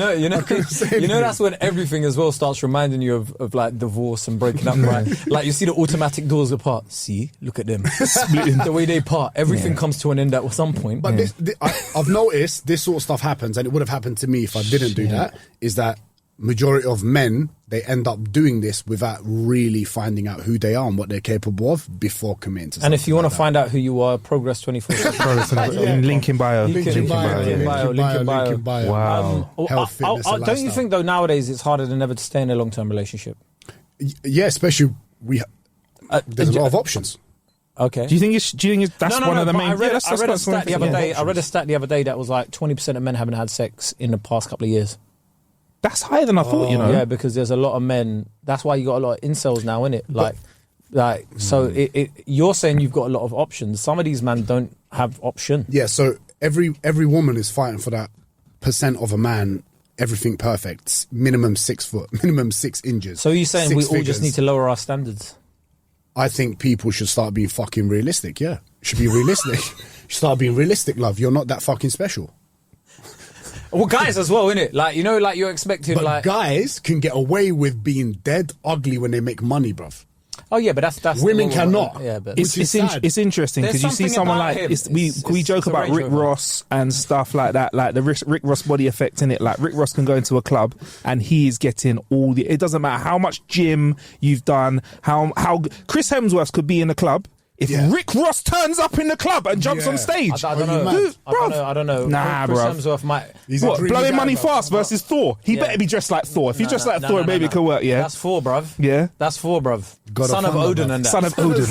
That's when everything as well starts reminding you of like divorce and breaking up, right? Like you see the automatic doors apart. See, look at them, the way they part. Everything comes to an end at some point. But I've noticed this sort of stuff happens, and it would have happened to me if I didn't do that. Is that majority of men, they end up doing this without really finding out who they are and what they're capable of before committing to something. And if you want to find out who you are, Progress 24. Link in bio. Link in bio. Wow. Health, fitness, and don't you think though nowadays it's harder than ever to stay in a long-term relationship? Yeah, especially there's a lot of options. Okay. Do you think that's one of the main? I read a stat the other day that was like 20% of men haven't had sex in the past couple of years. That's higher than I thought, you know. Yeah, because there's a lot of men. That's why you got a lot of incels now, innit? So you're saying you've got a lot of options. Some of these men don't have option. Yeah, so every woman is fighting for that percent of a man. Everything perfect, minimum 6 foot, minimum 6 inches. So you're saying we all just need to lower our standards? I think people should start being fucking realistic. Yeah, should be realistic. Start being realistic, love. You're not that fucking special. Well, guys as well, innit? Like, you know, like you're expecting, but like guys can get away with being dead ugly when they make money, bruv. Oh yeah, but that's women cannot. Yeah, but it's interesting because you see someone like we joke about Rick Ross and stuff like that, like the Rick Ross body effect in it. Like Rick Ross can go into a club and he is getting all the. It doesn't matter how much gym you've done, how Chris Hemsworth could be in a club. If Rick Ross turns up in the club and jumps on stage, I don't know. I don't know. Nah, Chris bro. Hemsworth might. Blowing money fast versus Thor. He better be dressed like Thor. If he dressed like Thor, maybe it could work. Yeah, that's Thor, bruv. Yeah, that's Thor, bruv. Son of Odin and that. Son of Odin.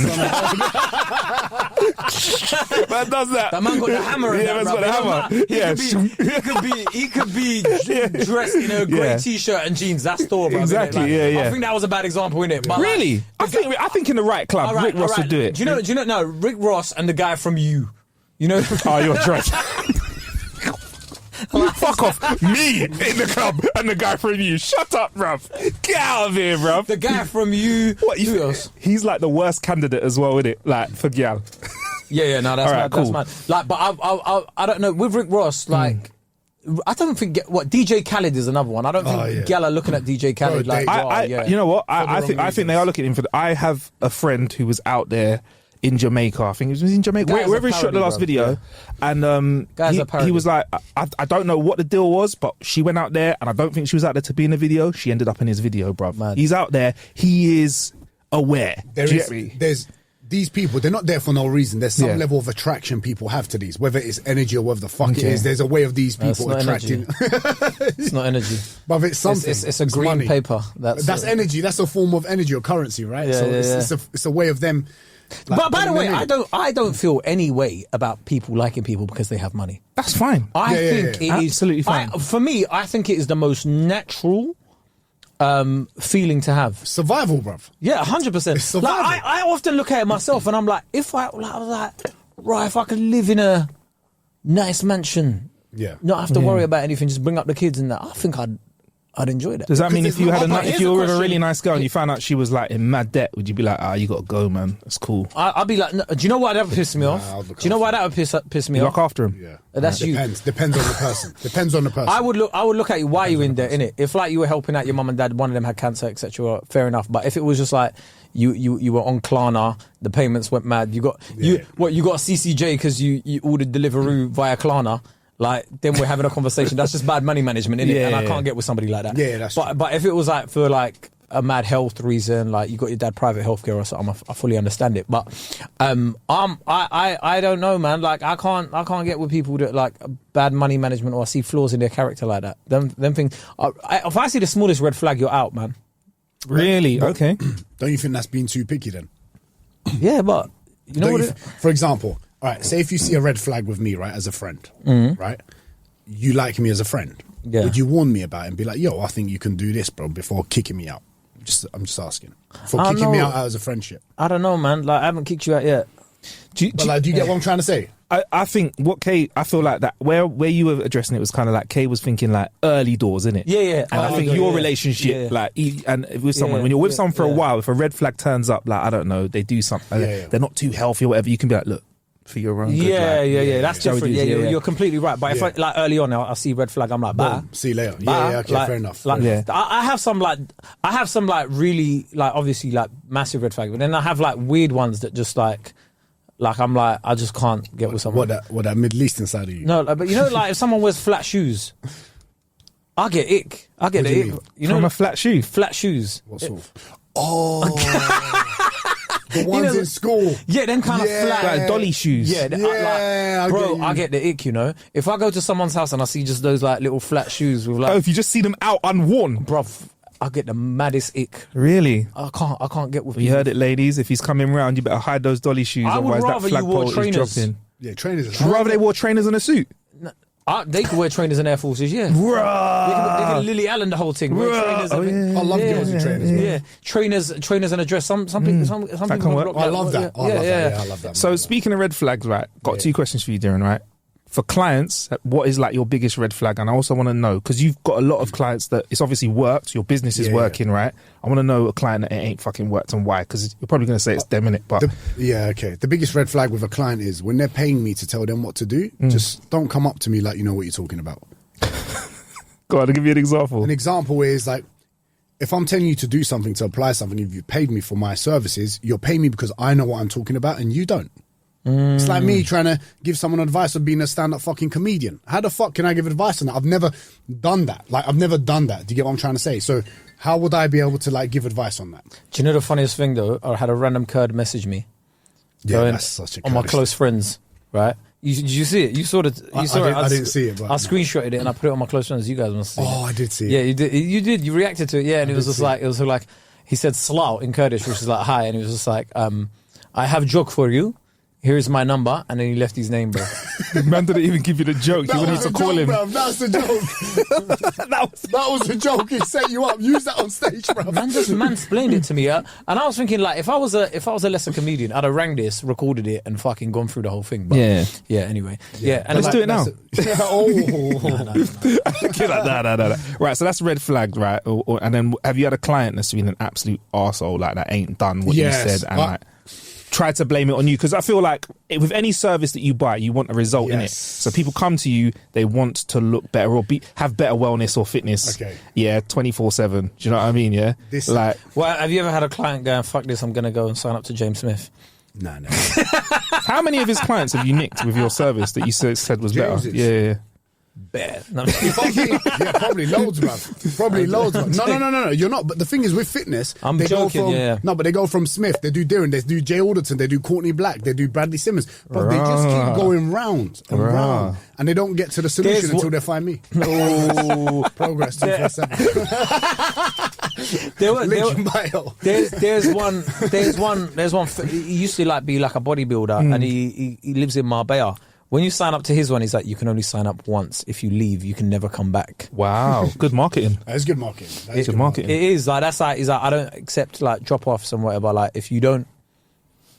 Man does that. That man got the hammer. Yeah, man's got the hammer. Yeah, he could be dressed in a grey t-shirt and jeans. That's Thor, bruv. Exactly. Yeah. I think that was a bad example, innit? But really, I think in the right club, Rick Ross would do it. Do you know? No, Rick Ross and the guy from You know. Oh, you're drunk. Fuck off. Me in the club and the guy from You. Shut up, bruv. Get out of here, bruv. The guy from You. What? Who else? He's like the worst candidate as well, isn't it? Like for gal. Yeah. No, that's mad. Cool. That's mad. Like, but I don't know with Rick Ross. Like, I don't think DJ Khaled is another one. I don't think gal are looking at DJ Khaled. Bro, like, you know what? I think they are looking at him for. I have a friend who was out there in Jamaica. I think it was in Jamaica. Wherever he shot the last video, and he was like, I don't know what the deal was, but she went out there, and I don't think she was out there to be in the video. She ended up in his video, bruv. Man. He's out there. He is aware. There's these people. They're not there for no reason. There's some level of attraction people have to these, whether it's energy or whether the fuck it is. There's a way of these people attracting. It's not energy, but it's something. It's a green money. Paper. That's energy. That's a form of energy or currency, right? It's a way of them. Like, but by the way, I don't feel any way about people liking people because they have money. That's fine. I think it is absolutely fine. For me, I think it is the most natural feeling to have. Survival, bruv. Yeah, 100%. Like, I often look at it myself and I'm like, if I could live in a nice mansion, not have to worry about anything, just bring up the kids and that, I think I'd enjoy that. Does that mean if you were with a really nice girl and you found out she was like in mad debt, would you be like, you got to go, man? That's cool. I'd be like, no, do you know what that would piss me off? Do you know why that would piss me off? Look after him. Yeah. That's you. Depends on the person. Depends on the person. I would look at you. Why are you in there, innit? If like you were helping out your mum and dad, one of them had cancer, etc. Fair enough. But if it was just like you were on Klarna, the payments went mad. You got a CCJ because you ordered Deliveroo via Klarna. Like, then we're having a conversation. That's just bad money management, innit? And I can't get with somebody like that. Yeah, that's true. But if it was like for like a mad health reason, like you got your dad private healthcare or something, I fully understand it. But I don't know, man. Like I can't get with people that like bad money management or I see flaws in their character like that. Them things. If I see the smallest red flag, you're out, man. Really? Okay. Don't you think that's being too picky then? Yeah, but You know what? For example, all right, say if you see a red flag with me, right, as a friend, right, you like me as a friend. Yeah. Would you warn me about it and be like, yo, I think you can do this, bro, before kicking me out? I'm just asking. For kicking me out as a friendship. I don't know, man. Like, I haven't kicked you out yet. Do you get what I'm trying to say? I think what Kay, I feel like that where you were addressing it was kind of like Kay was thinking like early doors, innit? Yeah. And I think your relationship, like, and with someone, when you're with someone for a while, if a red flag turns up, like, I don't know, they do something, they're not too healthy or whatever, you can be like, look, for your own good. That's different. You're completely right. But if I, like, early on, I see red flag, I'm like, bye. See you later. Bye. Okay, like, fair enough. Like, I have some really, like, obviously, like, massive red flag, but then I have like weird ones that just like I'm like, I just can't get with someone. What that Middle Eastern side of you? No, but you know, like, if someone wears flat shoes, I get ick. I get the ick. You know, from a flat shoe? Flat shoes. What sort of? The ones in school. Yeah, them kind of flat. Like dolly shoes. Yeah, I get the ick, you know. If I go to someone's house and I see just those like little flat shoes with like... Oh, if you just see them out unworn? Bruv, I get the maddest ick. Really? I can't get with you. Heard it, ladies. If he's coming round, you better hide those dolly shoes. I would otherwise rather that flagpole is dropping. Yeah, trainers. Would you rather they wore trainers and a suit? They could wear trainers and Air Forces, yeah. They could Lily Allen the whole thing. Wear trainers. I love girls in trainers. Yeah, trainers and a dress. Some people. Some people work. I love that. I love that. So speaking of red flags, right? Got two questions for you, Diren. Right? For clients, what is like your biggest red flag? And I also want to know, because you've got a lot of clients that it's obviously worked. Your business is working, right? I want to know a client that it ain't fucking worked and why. Because you're probably going to say it's them, innit? But The biggest red flag with a client is when they're paying me to tell them what to do. Just don't come up to me like you know what you're talking about. Go on, I'll give you an example. An example is like, if I'm telling you to do something, to apply something, if you paid me for my services, you're paying me because I know what I'm talking about and you don't. It's like me trying to give someone advice of being a stand-up fucking comedian. How the fuck can I give advice on that? I've never done that. Like, I've never done that. Do you get what I'm trying to say? So how would I be able to like give advice on that? Do you know the funniest thing though? I had a random Kurd message me. Yeah, that's such a on my close friends, right? Did you see it? You saw it. I didn't see it. But I screenshotted it and I put it on my close friends. You guys must see it. I did see it. Yeah, you did. You did. You reacted to it. Yeah, and it was just like he said "slow" in Kurdish, which is like hi, and he was just like, "I have joke for you. Here's my number," and then he left his name, bro. Man didn't even give you the joke. You wanted to call him. Bro. That's the joke. that was the joke. He set you up. Use that on stage, bro. Man just mansplained it to me, and I was thinking, like, if I was a lesser comedian, I'd have rang this, recorded it, and fucking gone through the whole thing. But yeah. Anyway, and let's do it now. No. Right, so that's red flag, right? And then have you had a client that's been an absolute arsehole, like that ain't done what you said, and like try to blame it on you? Because I feel like with any service that you buy, you want a result in it. So people come to you, they want to look better or have better wellness or fitness. Okay. Yeah, 24/7. Do you know what I mean? Yeah. Well, have you ever had a client going, "Fuck this, I'm gonna go and sign up to James Smith"? No. How many of his clients have you nicked with your service that you said was better? Yeah. Bear. Probably loads, bruv. Probably loads, bruv. No. You're not. But the thing is, with fitness, I'm joking. No, but they go from Smith. They do Diren. They do Jay Alderton. They do Courtney Black. They do Bradley Simmons. But they just keep going round and round, and they don't get to the solution until they find me. Oh, progress 247. There's one. He used to like be like a bodybuilder, and he lives in Marbella. When you sign up to his one, he's like, you can only sign up once. If you leave, you can never come back. Wow, good marketing. That's good marketing. It's good marketing. It is like that's like. He's like, I don't accept like drop offs and whatever. Like, if you don't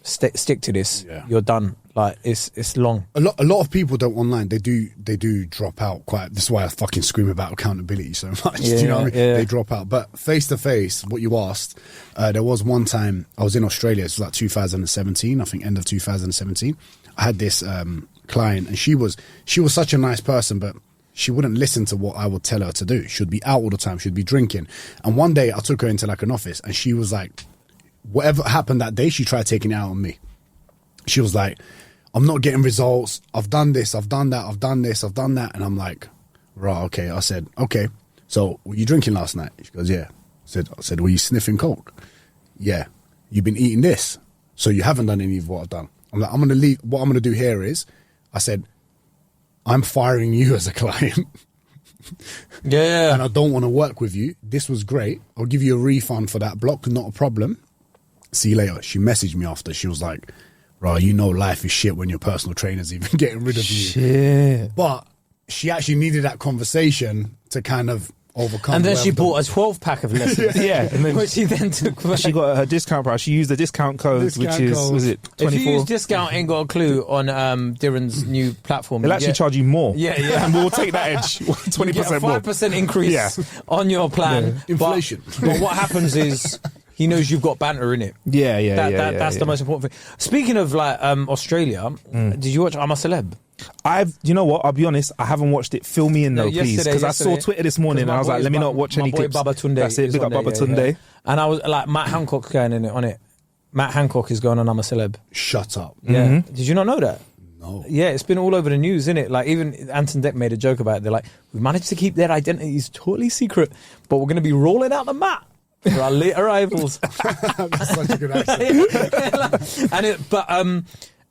stick to this, you're done. Like, it's long. A lot of people don't online. They do drop out quite. This is why I fucking scream about accountability so much. Do you know what I mean? They drop out. But face to face, what you asked, there was one time I was in Australia. It was like 2017, I think, end of 2017. I had this client, and she was such a nice person, but she wouldn't listen to what I would tell her to do. She'd be out all the time. She'd be drinking. And one day I took her into like an office, and she was like, whatever happened that day, she tried taking it out on me. She was like, I'm not getting results. I've done this. I've done that. I've done this. I've done that. And I'm like, right, okay. I said, okay. So were you drinking last night? She goes, yeah. I said, were you sniffing coke? Yeah. You've been eating this. So you haven't done any of what I've done. I'm like, I'm going to leave. What I'm going to do here is, I said, I'm firing you as a client. Yeah. And I don't want to work with you. This was great. I'll give you a refund for that block. Not a problem. See you later. She messaged me after. She was like, bro, you know life is shit when your personal trainer's even getting rid of you. Shit. But she actually needed that conversation to kind of overcome. And then she bought a 12-pack of lessons. Yeah, and then which she then took back. she got her discount price. She used the discount code, was it 24? If you use discount, ain't got a clue on Diren's new platform. They'll actually charge you more. Yeah, yeah. And we'll take that edge, 20% more. 5% increase on your plan. Yeah. Inflation. But what happens is he knows you've got banter in it. That's the most important thing. Speaking of like Australia, did you watch I'm a Celeb? You know what? I'll be honest. I haven't watched it. Fill me in though, please, because I saw Twitter this morning and I was like, let me not watch any clips. That's it. Big up Baba Tunde. And I was like, Matt Hancock going in it on it. Matt Hancock is going on I'm a Celeb. Shut up. Yeah. Did you not know that? No. Yeah, it's been all over the news, isn't it? Like even Anton Deck made a joke about it. They're like, we've managed to keep their identities totally secret, but we're going to be rolling out the mat for our late arrivals. That's such a good accent.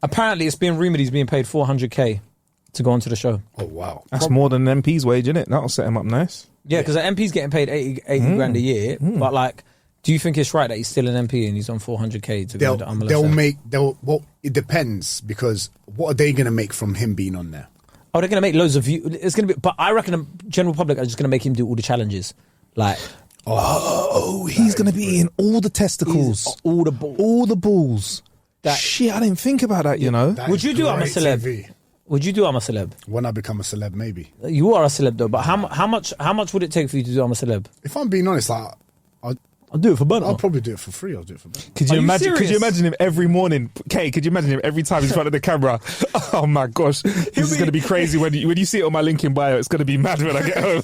Apparently it's being rumoured he's being paid $400K to go onto the show. Oh, wow. That's more than an MP's wage, isn't it? That'll set him up nice. Yeah, because an MP's getting paid 80 grand a year. But like, do you think it's right that he's still an MP and he's on $400K to go to it depends, because what are they going to make from him being on there? Oh, they're going to make loads of views. It's going to be, but I reckon the general public are just going to make him do all the challenges. Like, He's going to be in all the testicles. all the balls. Shit, I didn't think about that, you know. Would you do I'm a Celeb? TV. Would you do I'm a Celeb? When I become a celeb, maybe. You are a celeb though, but how much would it take for you to do I'm a Celeb? If I'm being honest, like, I'll do it for banter. I'll probably do it for free. I'll do it for banter. Could you imagine him every morning? Kay, could you imagine him every time he's in front of the camera? Oh my gosh, this is going to be crazy when you see it on my link in bio. It's going to be mad when I get home.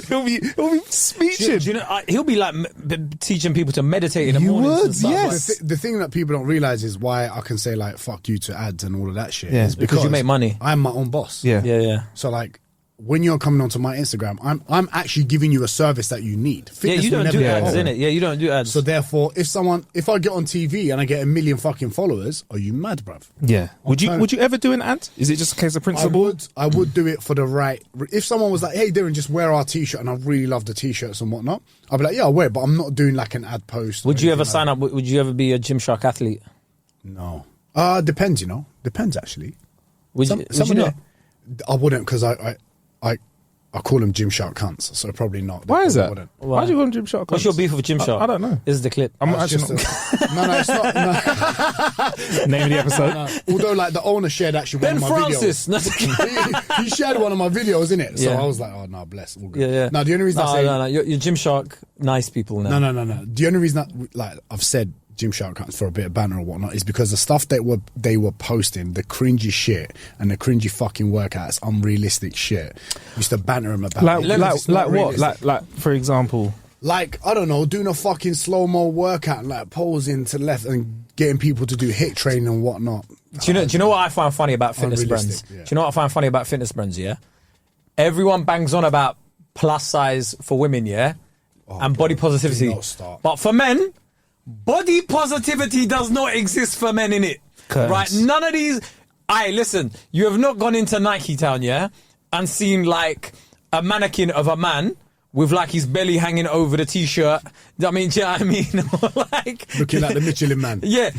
he'll be speeching. Do you know, he'll be like teaching people to meditate in the morning. Yes. The thing that people don't realize is why I can say like fuck you to ads and all of that shit. Yeah, is because you make money. I'm my own boss. Yeah. So like, when you're coming onto my Instagram, I'm actually giving you a service that you need. Fitness you don't do ads, innit? Yeah, you don't do ads. So therefore, if I get on TV and I get 1 million fucking followers, are you mad, bruv? Yeah. Would you ever do an ad? Is it just a case of principle? I would do it for the right. If someone was like, "Hey, Diren, just wear our t-shirt," and I really love the t-shirts and whatnot, I'd be like, "Yeah, I'll wear it," but I'm not doing like an ad post. Would you ever sign up? Would you ever be a Gymshark athlete? No. Depends. Depends actually. Would you not? I wouldn't, because I call them Gymshark cunts, so probably not. Why is that? Wouldn't. Why do you call them Gymshark cunts? What's your beef with Gymshark? I don't know. This is the clip. I'm actually no, it's not. No. Name of the episode. No. Although, like, the owner shared actually one Ben of my Francis. videos. He shared one of my videos, innit? So Yeah. I was like, oh, no, bless. All good. Yeah. No, the only reason I say... No. You're Gymshark nice people now. No. The only reason I've said Gymshark cunts for a bit of banter or whatnot is because the stuff they were posting, the cringy shit and the cringy fucking workouts, unrealistic shit, used to banter them about. Like what? Like for example, like, I don't know, doing a fucking slow-mo workout and like posing to the left and getting people to do HIIT training and whatnot. Do you know what I find funny about fitness brands? Yeah. Do you know what I find funny about fitness brands? Yeah, everyone bangs on about plus size for women, yeah, and body positivity. do not start. But for men, body positivity does not exist for men, in it. Right? None of these. Listen, you have not gone into Nike Town, yeah, and seen like a mannequin of a man with like his belly hanging over the t-shirt. I mean, do you know what I mean? Like Looking like the Michelin Man. Yeah,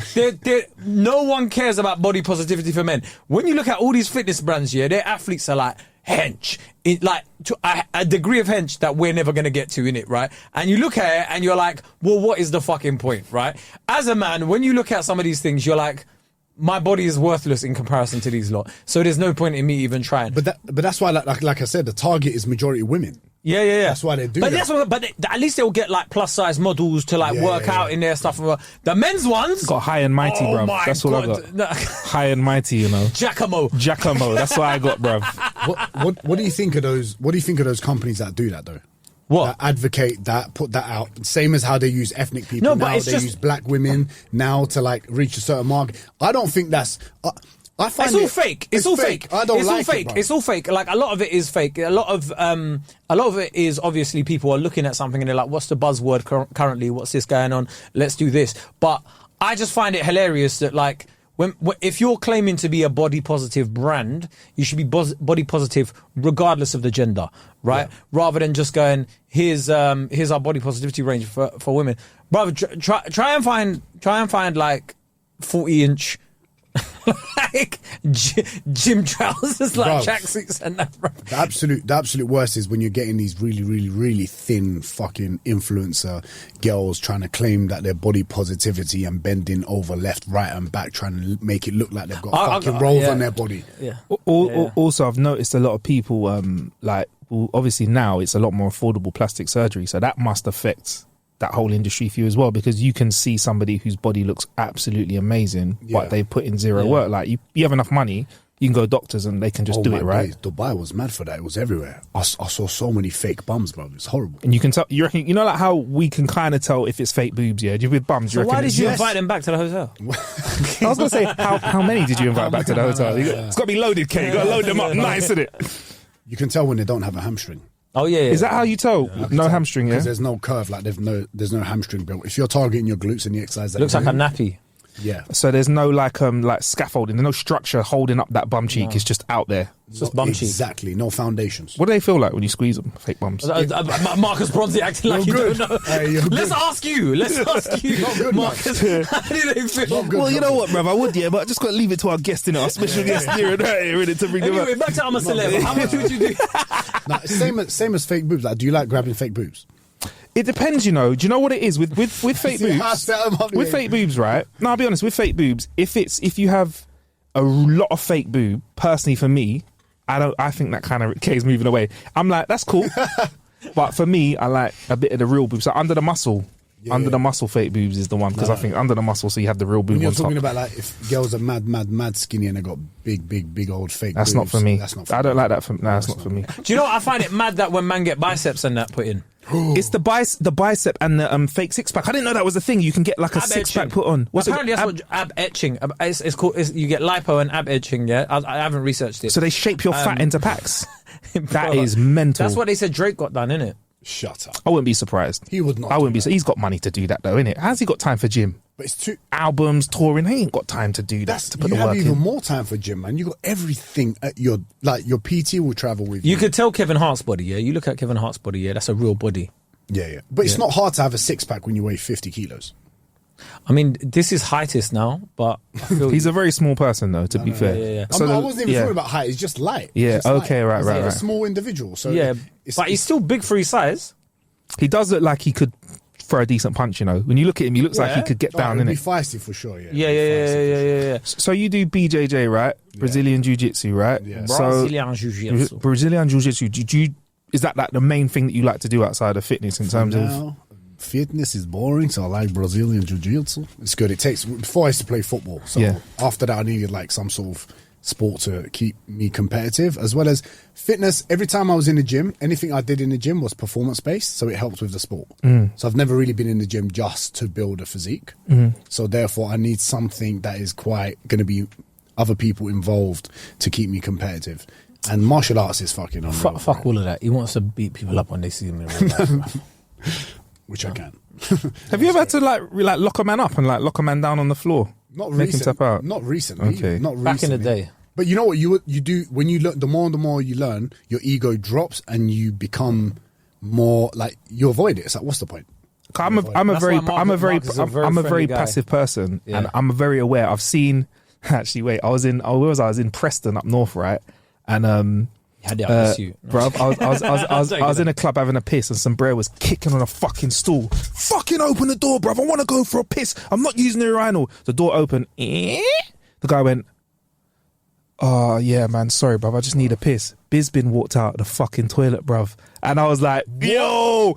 no one cares about body positivity for men. When you look at all these fitness brands, yeah, their athletes are like hench, like to a degree of hench that we're never going to get to, in it, right? And you look at it and you're like, well, what is the fucking point, right? As a man, when you look at some of these things, you're like, my body is worthless in comparison to these lot. So there's no point in me even trying. But that's why, like I said, the target is majority women. Yeah. That's why they do that. At least they'll get like plus size models to like work out in their stuff. The men's ones got high and mighty, bruv. That's what I got. High and mighty, you know. Giacomo. That's what I got, bruv. What do you think of those? What do you think of those companies that do that though? What? That advocate that, put that out. Same as how they use ethnic people. No, but now it's they just use black women now to like reach a certain mark. I don't think that's. I find it's all fake. It's all fake. I don't it's like all fake. it, bro. It's all fake. Like a lot of it is fake. A lot of it is obviously people are looking at something and they're like, "What's the buzzword currently? What's this going on? Let's do this." But I just find it hilarious that like if you're claiming to be a body positive brand, you should be body positive regardless of the gender, right? Yeah. Rather than just going, here's our body positivity range for women. Brother, try and find like 40-inch like gym trousers, like tracksuits and that. Bro. The absolute worst is when you're getting these really, really, really thin fucking influencer girls trying to claim that they're body positivity and bending over left, right, and back, trying to make it look like they've got fucking rolls on their body. Yeah. Also, I've noticed a lot of people obviously now it's a lot more affordable plastic surgery, so that must affect that whole industry for you as well, because you can see somebody whose body looks absolutely amazing, but they put in zero work. Like you have enough money, you can go to doctors and they can just do it, right? Days. Dubai was mad for that. It was everywhere. I saw so many fake bums, bro. It's horrible. And you can tell. You reckon? You know, like how we can kind of tell if it's fake boobs. Yeah, you with bums. So why did you invite them back to the hotel? I was gonna say, how many did you invite back to the hotel? It's got to be loaded, Kate. You got to load them up nice, isn't it? You can tell when they don't have a hamstring. Oh yeah. Is that how you tell? No hamstring, yeah. Because there's no curve, like there's no hamstring built. If you're targeting your glutes and the exercise, that looks like a nappy. Yeah. So there's no like scaffolding, there's no structure holding up that bum cheek. It's just out there. It's just bum cheek. Exactly. No foundations. What do they feel like when you squeeze them? Fake bums. Marcus Bronzy acting like you don't know. Hey, Let's ask you, good, Marcus. How do they feel? Well, you know what, bruv, I would, but I just got to leave it to our guest, our special guest here and here, to bring them up. Anyway, back to I'm a Celeb. How much would you do? Same as fake boobs. Like, do you like grabbing fake boobs? It depends, Do you know what it is with fake boobs? With fake boobs, right? No, I'll be honest. With fake boobs, if you have a lot of fake boob, personally for me, I think that kind of case moving away. I'm like, that's cool, but for me, I like a bit of the real boobs. So under the muscle. Under the muscle fake boobs is the one, because I think under the muscle, so you have the real boob. When you're on talking top. about like if girls are mad skinny and they got big old fake. That's boobs, not for me. That's not. For I don't like that. That's not for me. Do you know what I find it mad that when man get biceps and that put in? It's the bicep and the fake six pack. I didn't know that was a thing. You can get like a Ab six etching. pack put on. Apparently that's what ab etching. It's called. You get lipo and ab etching. Yeah, I haven't researched it. So they shape your fat into packs. That is mental. That's what they said Drake got done, innit? Shut up. I wouldn't be surprised. He would not. I wouldn't be. He's got money to do that, though, innit? How's he got time for gym? But it's too albums, touring. He ain't got time to do that. To put the work in. You have even more time for gym, man. You got everything at your PT will travel with you. You could tell Kevin Hart's body. Yeah, you look at Kevin Hart's body. Yeah, that's a real body. Yeah. But it's not hard to have a six pack when you weigh 50 kilos. I mean, this is heightist now, but I feel he's a very small person, though. To be fair, yeah. So I wasn't even talking about height. He's just light. Yeah. Okay. Light. Right. A small individual. So yeah, but he's still big for his size. He does look like he could throw a decent punch. When you look at him, he looks like he could get down in it. Be feisty for sure. Yeah. So you do BJJ, right? Brazilian Jiu-Jitsu, right? Yeah. Brazilian Jiu-Jitsu. Brazilian Jiu-Jitsu. Is that like the main thing that you like to do outside of fitness in terms of? Fitness is boring, so I like Brazilian Jiu-Jitsu. It's good. It takes. Before I used to play football, so after that I needed like some sort of sport to keep me competitive, as well as fitness. Every time I was in the gym, anything I did in the gym was performance based, so it helped with the sport. So I've never really been in the gym just to build a physique. So therefore I need something that is quite going to be other people involved to keep me competitive. And martial arts is fucking unreal. Fuck all of that. He wants to beat people up when they see him in real life. Which I can. Have you ever had to like lock a man up and like lock a man down on the floor? Not Make him recently. tap out? Not recently. Okay. Not recently. Back in the day. But you know what you do when you learn. The more you learn, your ego drops and you become more like you avoid it. It's like, what's the point? I'm a very passive person, and I'm very aware. I've seen actually. I was in Preston up north, right? And had it up you, bro. I was in a club having a piss, and some bro was kicking on a fucking stool. Fucking open the door, bruv. I want to go for a piss. I'm not using the urinal. The door opened. The guy went, "Oh yeah, man. Sorry, bruv. I just need a piss." Bizbin walked out of the fucking toilet, bruv. And I was like, "Yo!"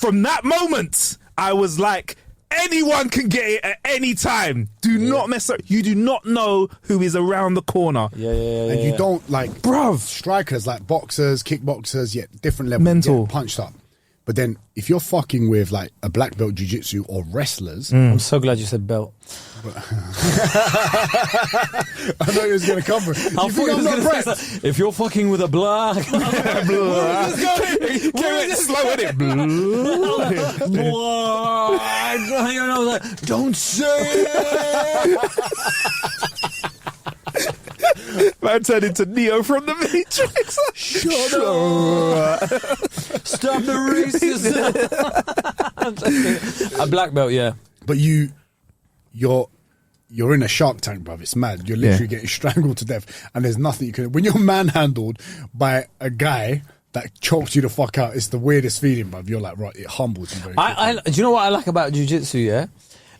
From that moment, I was like, anyone can get it at any time. Do not mess up. You do not know who is around the corner. And you don't like, bruv. Strikers like boxers, kickboxers, different levels. Mental. Punched up. But then if you're fucking with like a black belt jiu-jitsu or wrestlers. I'm so glad you said belt. I know it was going to come from. You think I'm not prepped? If you're fucking with a black. Slow in it. Don't say it. Man turned into Neo from the Matrix. Shut up. Stop the racism. A black belt, yeah. But you're you're in a shark tank, bruv. It's mad. You're literally getting strangled to death, and there's nothing you can. When you're manhandled by a guy that chokes you the fuck out, it's the weirdest feeling, bruv. You're like, right, it humbles you very quickly. Do you know what I like about jiu-jitsu, yeah?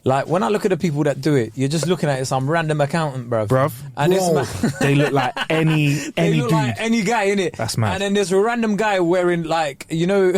Like, when I look at the people that do it, you're just looking at it, some random accountant, bruv. And they look like any they look dude. like any guy, innit? That's mad. And then there's a random guy wearing, like, you know...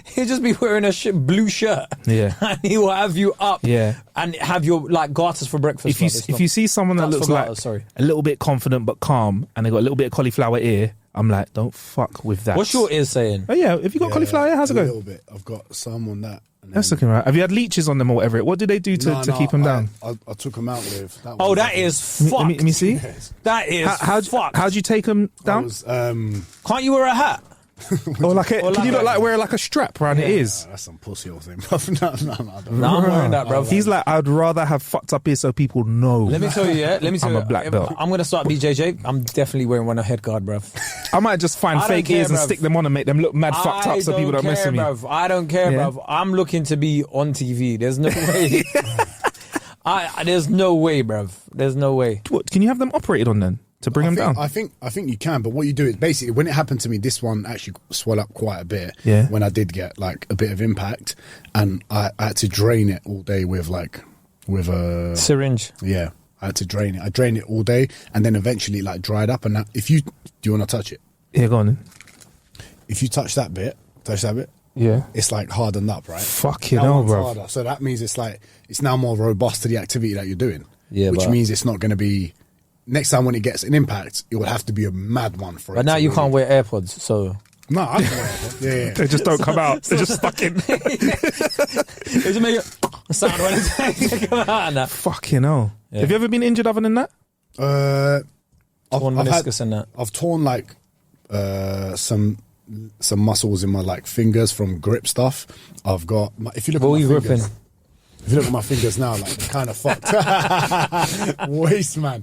He'll just be wearing a blue shirt. Yeah. And he will have you up. Yeah. And have your, like, garters for breakfast. If you see someone that looks like a little bit confident but calm, and they got a little bit of cauliflower ear, I'm like, don't fuck with that. What's your ear saying? Oh yeah, if you got cauliflower ear, how's it going? A little bit. I've got some on that. That's looking right. Have you had leeches on them or whatever? What did they do to keep them down? I took them out with. That is fucked. Let me see. That is fucked. How'd you take them down? Can't you wear a hat? Can you not wear like a strap around your ears? That's some pussy or thing, bro. No, I'm wearing that, bro. He's like, I'd rather have fucked up ears so people know. Let me tell you, I'm a black belt. I'm gonna start BJJ. I'm definitely wearing one head guard, bro. I might just find fake ears and stick them on and make them look mad fucked up so people don't mess with me. I don't care, bro. I'm looking to be on TV. There's no way. There's no way, bro. There's no way. What, can you have them operated on then? To bring them down? I think you can, but what you do is basically, when it happened to me, this one actually swelled up quite a bit when I did get like a bit of impact, and I had to drain it all day with a syringe. Yeah, I had to drain it. I drained it all day, and then eventually it like dried up. And now, do you want to touch it? Yeah, go on then. If you touch that bit, yeah, it's like hardened up, right? Fucking hell, bro. Harder. So that means it's now more robust to the activity that you're doing. Yeah, which means it's not going to be. Next time when it gets an impact, it would have to be a mad one for it. But now you can't wear AirPods, so... No, I can wear AirPods. Yeah. They just don't come out. They're just stuck in. They just make a sound when they come out and that. Fucking hell. Yeah. Have you ever been injured other than that? Torn meniscus and that. I've torn like some muscles in my like fingers from grip stuff. I've got... If you look at my fingers... Gripping? If you look at my fingers now, like, they're kind of fucked. Waste, man.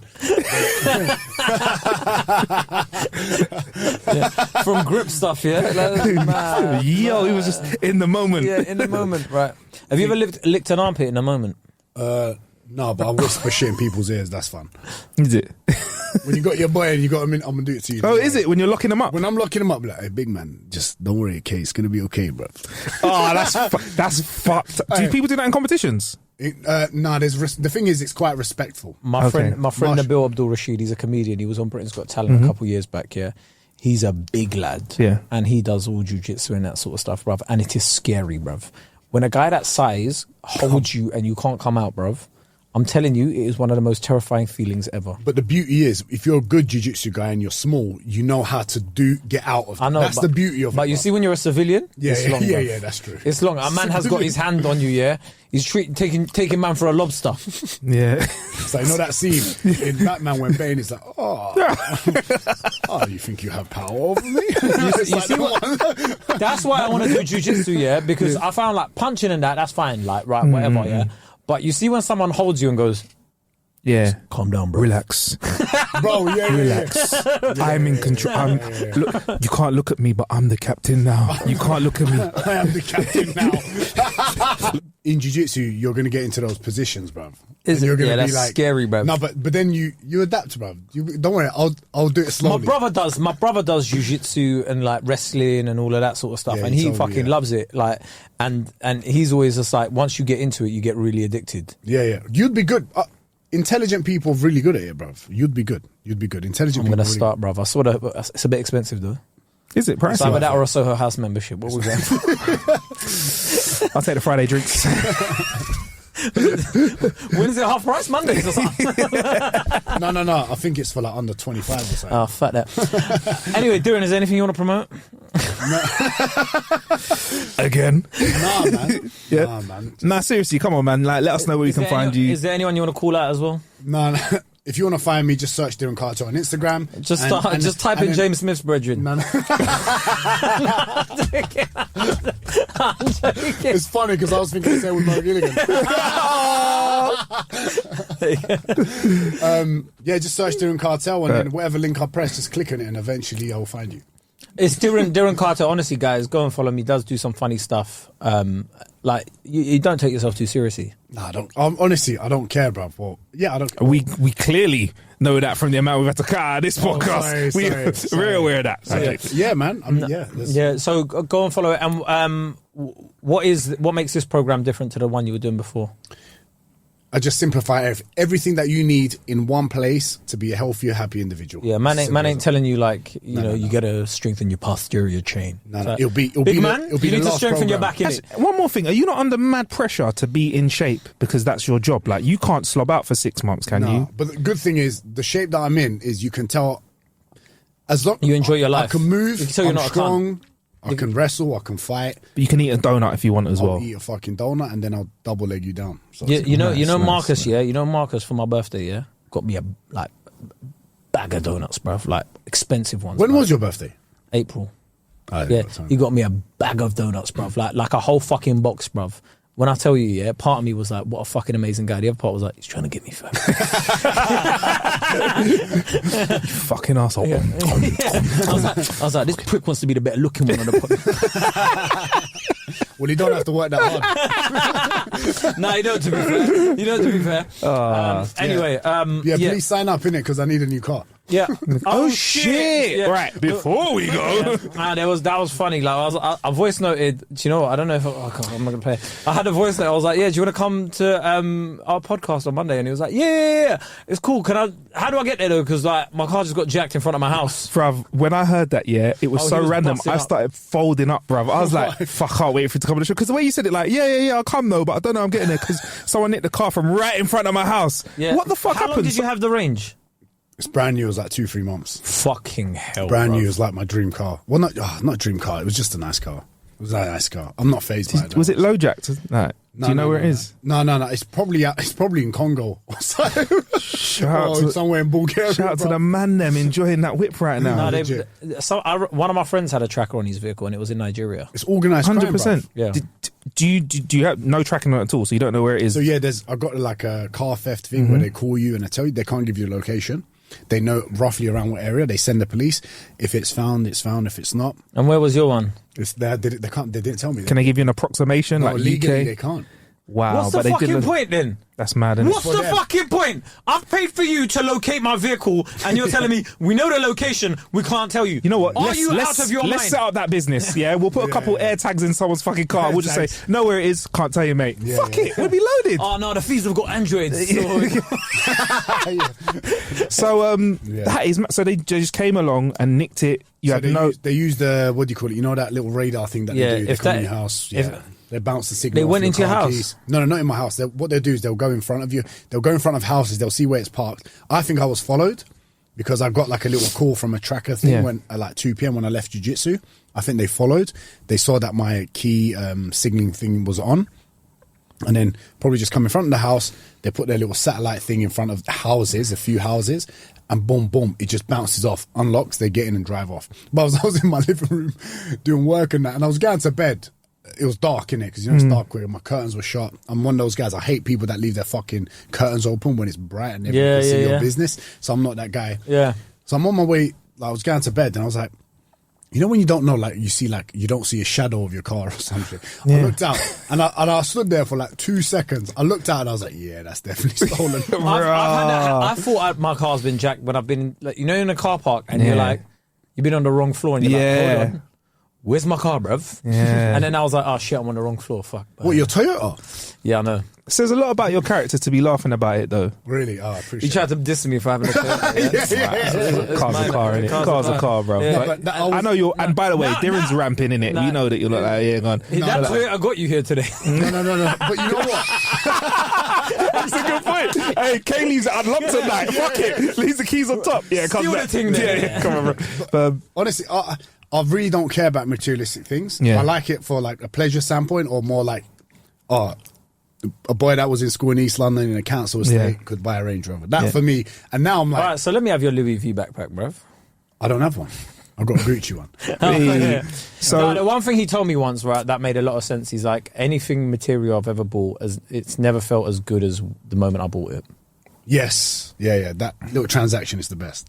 From grip stuff, yeah? Yo, he was just in the moment. Yeah, in the moment, right. Have you ever licked an armpit in a moment? No, but I whisper shit in people's ears. That's fun. Is it? When you got your boy and you got him in, I'm going to do it to you. Oh, is it? When you're locking them up? When I'm locking them up, like, hey, big man, just don't worry, okay? It's going to be okay, bro. Oh, that's fucked. Do people do that in competitions? No, the thing is, it's quite respectful. My friend Nabil Abdul Rashid, he's a comedian. He was on Britain's Got Talent a couple of years back, yeah. He's a big lad. Yeah. And he does all jiu-jitsu and that sort of stuff, bruv. And it is scary, bruv. When a guy that size holds you and you can't come out, bruv, I'm telling you, it is one of the most terrifying feelings ever. But the beauty is, if you're a good jiu-jitsu guy and you're small, you know how to get out of it. I know, that's the beauty of it. But you see, when you're a civilian, it's long. Yeah, that's true. It's long. A man has got his hand on you, yeah? He's taking man for a lobster. Yeah. So you know that scene in Batman when Bane is like, oh, you think you have power over me? That's why I want to do jiu-jitsu, yeah? Because I found like punching and that's fine, like, right, whatever, yeah? But you see when someone holds you and goes, yeah, calm down, bro. Relax. Bro, relax. I'm in control. Look, you can't look at me, but I'm the captain now. You can't look at me. I am the captain now. In jiu-jitsu, you're going to get into those positions, bro. You're going to be like, scary, bro. No, but then you adapt, bro. Don't worry, I'll do it slowly. My brother does jiu-jitsu and like wrestling and all of that sort of stuff, and he fucking loves it. Like, and he's always just like, once you get into it, you get really addicted. Yeah. You'd be good. Intelligent people are really good at it, bruv. You'd be good. Intelligent people. I'm going to start, bruv. I saw that. It's a bit expensive, though. Is it pricey? It's either that or a Soho House membership. What was that? I'll take the Friday drinks. When is it half price? Mondays or something? No. I think it's for like under 25 or something. Oh, fuck that. Anyway, Diren, is there anything you want to promote? Again? Nah, man. Yeah. Nah, man. Nah, seriously, come on, man. Like, let us know where we can find you. Is there anyone you want to call out as well? No. If you want to find me, just search Diren Kartal on Instagram. Just type in James Smith's brethren. No. I'm joking. It's funny because I was thinking the same with Mark Gilligan. Yeah, just search Diren Kartal and then whatever link I press, just click on it and eventually I'll find you. It's Diren Kartal. Honestly, guys, go and follow me. He does do some funny stuff. Like you don't take yourself too seriously. No, I don't. Honestly, I don't care, bro. Well, yeah, I don't. We clearly know that from the amount we've had to cut out of this podcast. We're aware of that. Yeah, man. I mean, yeah. So go and follow it. And what makes this program different to the one you were doing before? I just simplify everything that you need in one place to be a healthier, happy individual. Yeah, man ain't telling you like you got to strengthen your posterior chain. No, so, it'll be you need to strengthen your back in it. One more thing, are you not under mad pressure to be in shape because that's your job? Like you can't slob out for 6 months, can you? But the good thing is the shape that I'm in is you can tell as long you enjoy your life. I can move. I'm not strong. I can wrestle, I can fight. But you can eat a donut if you want as well. I'll eat a fucking donut and then I'll double leg you down. So you know Marcus, yeah? You know Marcus for my birthday, yeah? Got me a bag of donuts, bruv. Like expensive ones. When was your birthday? April. Yeah, he got me a bag of donuts, bruv. Like a whole fucking box, bruv. When I tell you, yeah, part of me was like, what a fucking amazing guy. The other part was like, he's trying to get me fat. You fucking asshole. Yeah. I was like, this prick wants to be the better looking one on the podcast. Well, you don't have to work that hard. No, you don't, to be fair. Anyway. Please sign up, innit, because I need a new car. Yeah. Oh shit! Yeah. Right before we go, that was funny. Like I voice noted. Do you know what? I don't know if I'm not gonna play. I had a voice note. I was like, "Yeah, do you want to come to our podcast on Monday?" And he was like, "Yeah, it's cool. How do I get there though? Because like my car just got jacked in front of my house." Bruv, when I heard that, it was so random. I started folding up, bruv. I was like, "Fuck, I can't wait for it to come on the show." Because the way you said it, like, yeah, I'll come though, but I don't know I'm getting there because someone nicked the car from right in front of my house. Yeah. What the fuck happened? How long did you have the range? It's brand new. It was like 2-3 months. Fucking hell. Brand new. It was like my dream car. Well, not dream car. It was just a nice car. It was a nice car. I'm not phased by it. Was it low jacked? No. Do you know where it is? No. It's probably in Congo. Somewhere in Bulgaria. Shout out to the man them enjoying that whip right now. One of my friends had a tracker on his vehicle and it was in Nigeria. It's organised 100%. Yeah. Do you have no tracking on it at all? So you don't know where it is? So yeah, I've got like a car theft thing where they call you and they tell you they can't give you a location. They know roughly around what area. They send the police. If it's found, it's found. If it's not, and where was your one? It's there. They can't. They didn't tell me. Can they give you an approximation? No, like legally UK? they can't. Wow. What's the fucking point then? That's mad. Isn't What's the fucking point? I've paid for you to locate my vehicle, and you're telling me we know the location, we can't tell you. You know what? Are you out of your mind? Let's set up that business. Yeah, we'll put a couple air tags in someone's fucking car. We'll just say, know where it is. Can't tell you, mate. Fuck it. We'll be loaded. Oh no, the thieves have got Androids. So that is. So they just came along and nicked it. They used the what do you call it? You know that little radar thing that they do. They come in your house. They bounce the signal. They went into your house? Keys. No, not in my house. What they'll do is they'll go in front of you. They'll go in front of houses. They'll see where it's parked. I think I was followed because I got like a little call from a tracker thing when at like 2 p.m. when I left jiu-jitsu. I think they followed. They saw that my key signaling thing was on. And then probably just come in front of the house. They put their little satellite thing in front of houses, a few houses. And boom, it just bounces off, unlocks, they get in and drive off. But I was in my living room doing work and that. And I was going to bed. It was dark in it because it's dark where my curtains were shut. I'm one of those guys. I hate people that leave their fucking curtains open when it's bright and everyone can see your business. So I'm not that guy. Yeah. So I'm on my way. I was going to bed and I was like, you know when you don't know, like you see, like you don't see a shadow of your car or something. Yeah. I looked out and I stood there for like 2 seconds. I looked out and I was like, yeah, that's definitely stolen. I thought my car's been jacked when I've been, like, you know, in a car park and you're like, you've been on the wrong floor and you're like, hold on. Where's my car, bruv? Yeah. And then I was like, oh shit, I'm on the wrong floor. Fuck. What, your Toyota? Yeah, I know. It says a lot about your character to be laughing about it, though. Really? Oh, I appreciate it. You tried to diss me for having a Toyota. Car's a car, innit? Car's a car, bro. Yeah. I know you're, and by the way, Diren's ramping, innit? We know that you're not like, yeah, gone. That Toyota got you here today. No. But you know what? That's a good point. Hey, Kay leaves it unlocked tonight. Fuck it. Leaves the keys on top. Yeah, come back. Yeah, come on, bro. Honestly, I really don't care about materialistic things. Yeah. I like it for like a pleasure standpoint or more like, a boy that was in school in East London in a council estate could buy a Range Rover. That for me. And now I'm like... All right, so let me have your Louis V backpack, bruv. I don't have one. I've got a Gucci one. So the one thing he told me once, right, that made a lot of sense. He's like, anything material I've ever bought, it's never felt as good as the moment I bought it. Yes. Yeah. That little transaction is the best.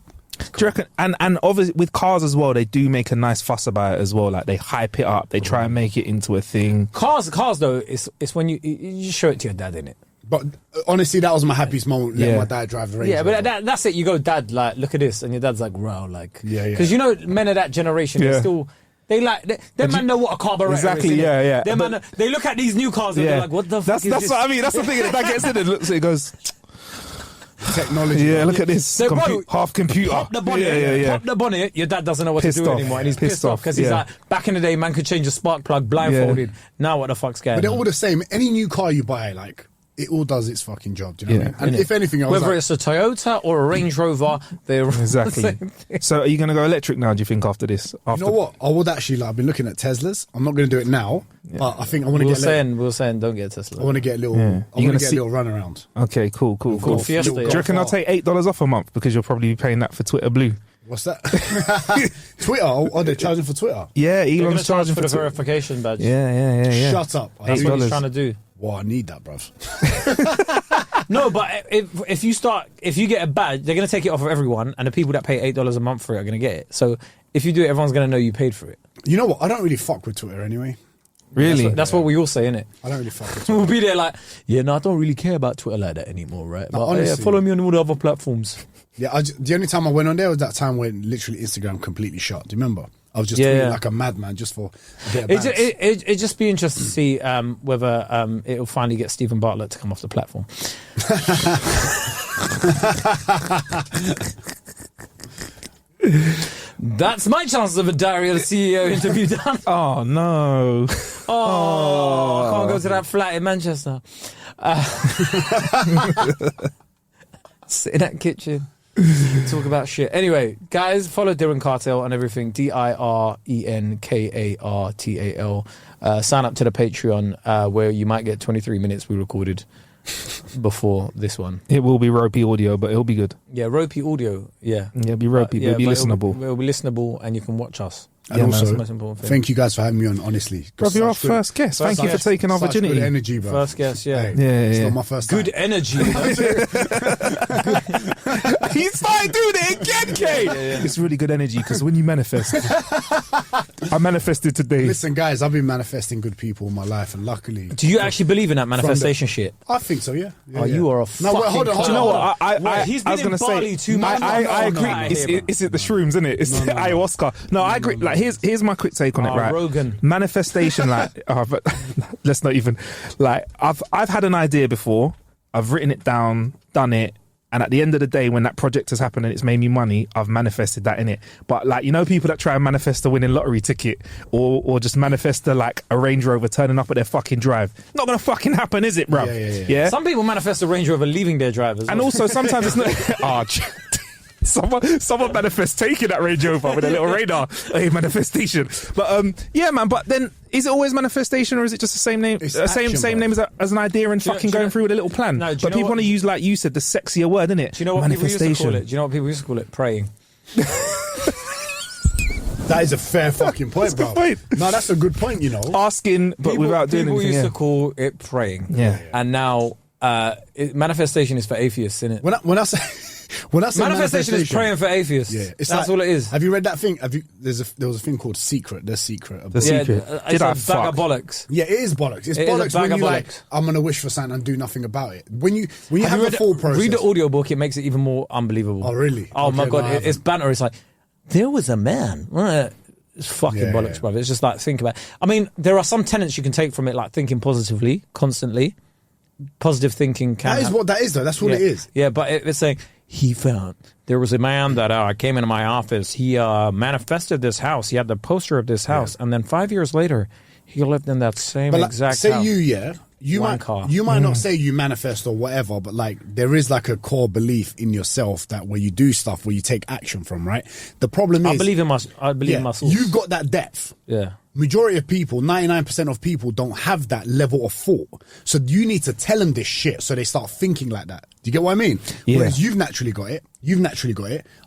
Do you reckon? And obviously with cars as well, they do make a nice fuss about it as well. Like they hype it up, they try and make it into a thing. Cars though, it's when you just show it to your dad, innit? But honestly, that was my happiest moment. Letting my dad drive the Range Yeah, Rover. but that's it. You go, Dad, like, look at this, and your dad's like, wow, like, Yeah. Because you know, men of that generation, they still. They man know what a carburetor Exactly, is. yeah. They man, they look at these new cars and they're like, what the fuck is that's this? what I mean. That's the thing. That gets in and looks at it, and goes, Technology. yeah, look at this. So, bro, half computer. Pop the bonnet. Pop the bonnet. Your dad doesn't know what Pissed to do off. anymore, and he's pissed off because he's like, back in the day, man could change a spark plug blindfolded. Now what the fuck's going on? But they're all the same. Any new car you buy, like, it all does its fucking job. Do you know what I mean? And if anything, whether it's a Toyota or a Range Rover, they're Exactly. the same thing. So are you going to go electric now, do you think, after this? You know what? I would actually, like, I've been looking at Teslas. I'm not going to do it now, but I think I want to We were saying, don't get a Tesla. I want to get a little. I want to get a little run around. Okay, cool. Fiesta, Do you reckon I'll take $8 off a month because you'll probably be paying that for Twitter Blue? What's that? Twitter? Oh, they're charging for Twitter. Yeah, They're Elon's charging for the Twitter. verification badge. Yeah. Shut up. That's what he's trying to do. Well, I need that, bruv. No, but if you get a badge, they're going to take it off of everyone, and the people that pay $8 a month for it are going to get it. So if you do it, everyone's going to know you paid for it. You know what? I don't really fuck with Twitter anyway. Really? That's what we all say, innit? I don't really fuck with Twitter. We'll be there like, I don't really care about Twitter like that anymore, right? But honestly, follow me on all the other platforms. Yeah, the only time I went on there was that time when literally Instagram completely shut. Do you remember? I was just tweeting like a madman just for a bit of bands. It'd just be interesting to see whether it'll finally get Stephen Bartlett to come off the platform. That's my chances of a Dario CEO interview done. Oh, no. I can't go to that flat in Manchester. Sit in that kitchen. Talk about shit. Anyway, guys, follow Diren Kartal on everything. DirenKartal. Sign up to the Patreon where you might get 23 minutes we recorded before this one. It will be ropey audio, but it'll be good. Yeah, ropey audio. Yeah. It'll be ropey, but it'll be listenable. It'll be listenable and you can watch us. And also, that's the most important thing. Thank you guys for having me on, honestly. Bro, you're our first guest. Thank you for taking our virginity. Good energy, bro. First guest, yeah. It's not my first time. Good energy. He started doing it again, Kate. It's really good energy because when you manifest, I manifested today. Listen, guys, I've been manifesting good people in my life, and luckily. Do you actually believe in that manifestation shit? I think so, yeah. You are a fucking... No, wait, hold on. Do you know what? He's I was been going to in Bali say, too much. I agree. Is it the shrooms, isn't it? It's the ayahuasca. No, I agree. Like, here's my quick take on it, right? Rogan. Manifestation, like, but let's not even, like, I've had an idea before. I've written it down, done it. And at the end of the day, when that project has happened and it's made me money, I've manifested that in it. But like, you know, people that try and manifest a winning lottery ticket or just manifest a Range Rover turning up at their fucking drive. Not going to fucking happen, is it, bruv? Yeah. Some people manifest a Range Rover leaving their drivers. And also sometimes it's not... Someone manifests taking that Range Rover with a little radar. Hey, manifestation. But yeah, man. But then, is it always manifestation, or is it just the same name? Same name as an idea and fucking going through with a little plan. No, but people want to use, like you said, the sexier word, innit? Do you know what people used to call it? Do you know what people used to call it? Praying. That is a fair fucking point, bro. No, that's a good point, you know. Asking, but without doing anything. People used to call it praying. Yeah. And now, manifestation is for atheists, innit? When I say manifestation is praying for atheists. Yeah, that's all it is. Have you read that thing? There was a thing called Secret. The Secret. The Secret. It's a bag of bollocks. Yeah, it is bollocks. It's bollocks when you like, I'm gonna wish for something and do nothing about it. When you have a full process. Read the audiobook, it makes it even more unbelievable. Oh, really? Oh my God, it's banter. It's like, there was a man. It's fucking bollocks, brother. It's just like, think about it. I mean, there are some tenets you can take from it, like thinking positively, constantly. Positive thinking can... That is what that is, though. That's what it is. Yeah, but it's saying, he found... There was a man that came into my office. He manifested this house. He had the poster of this house. And then 5 years later, he lived in that same exact house. You might not say you manifest or whatever, but like there is like a core belief in yourself that where you do stuff, where you take action from, right? The problem is... I believe in myself. You've got that depth. Yeah. Majority of people, 99% of people don't have that level of thought. So you need to tell them this shit so they start thinking like that. Do you get what I mean? Yeah. Whereas you've naturally got it.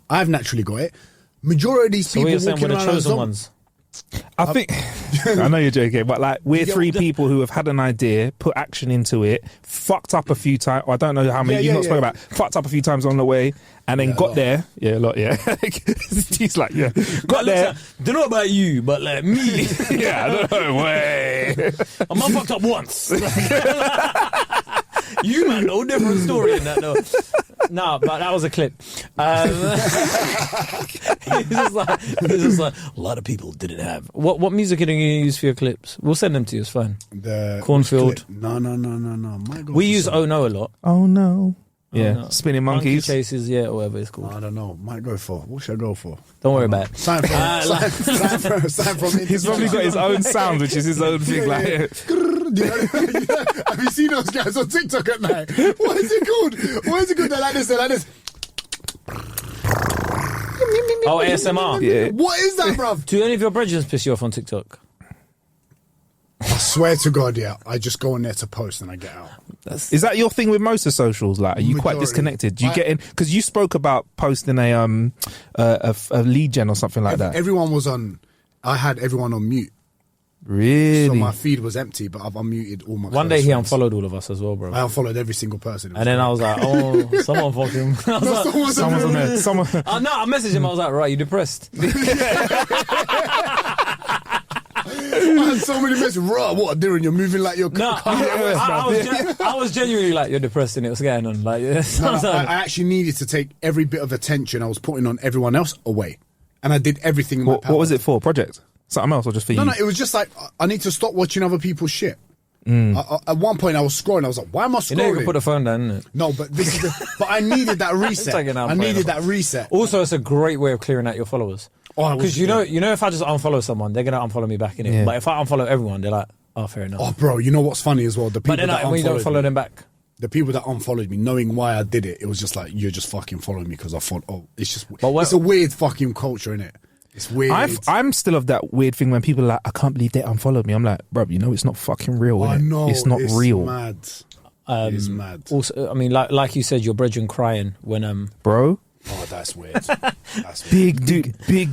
I've naturally got it. Majority of these people walking around the chosen ones. I think I know you're joking, but like we're three people who have had an idea, put action into it, fucked up a few times. I don't know how many you've not spoken about. Fucked up a few times on the way, and then got there. Yeah, a lot. Yeah, he's like, got there. Don't know about you, but like me, yeah, no way. I'm not fucked up once. You man, no different story in that though. No, but that was a clip. He's just like a lot of people didn't have. What music are you use for your clips? We'll send them to you. It's fine. The Cornfield. No. My God, We use Oh No a lot. Oh no. Yeah, no. Spinning Monkeys. Monkey Chases, yeah, or whatever it's called. I don't know. Might go for. What should I go for? Don't worry about it. Sign from He's probably got his own sound, which is his own thing. Like, have you seen those guys on TikTok at night? What is it called? They're like this. They're like this. Oh, ASMR. yeah. What is that, bruv? Do any of your brethren piss you off on TikTok? I swear to God, yeah. I just go in there to post and I get out. Is that your thing with most of socials? Like, are you quite disconnected? Do you get in? Because you spoke about posting a lead gen or something like that. Everyone was on. I had everyone on mute. Really? So my feed was empty, but I've unmuted all my. One day he friends. unfollowed all of us as well, bro. I unfollowed every single person. And then I was like, oh, someone fucking. I was like, Someone's on there. Someone. no, I messaged him. I was like, right, you depressed? I had so many messages. What, Diren? You're moving like you're. No, I was genuinely like, you're depressed, and it was going on. Like, I actually needed to take every bit of attention I was putting on everyone else away, and I did everything in my power. What was it for? Project? Something else, or just for you? No, it was just like I need to stop watching other people's shit. At one point, I was scrolling. I was like, "Why am I scrolling?" You know, you can put the phone down, innit? No, but this is but I needed that reset. I needed that reset. Also, it's a great way of clearing out your followers. Because you know, if I just unfollow someone, they're gonna unfollow me back in it. Yeah. But if I unfollow everyone, they're like, "Oh, fair enough." Oh, bro, you know what's funny as well? The people But then that when you don't unfollowed follow me, them back, the people that unfollowed me, knowing why I did it, it was just like you're just fucking following me because I thought, oh, it's just it's a weird fucking culture, innit? It's weird. I'm still of that weird thing when people are like, I can't believe they unfollowed me. I'm like, bro, you know it's not fucking real, innit? I know it's not real. Mad. It's mad. Also, I mean, like you said, your brethren crying when bro. Oh, that's weird. That's Big dude, big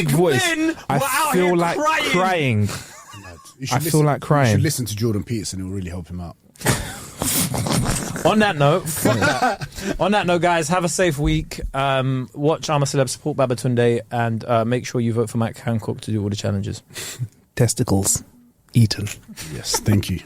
voice. men I were out feel here like crying. mad. I feel like crying. You should listen to Jordan Peterson. It will really help him out. On that note, guys, have a safe week. Watch I'm a Celeb, support Babatunde, and make sure you vote for Mike Hancock to do all the challenges. Testicles eaten. Yes, thank you.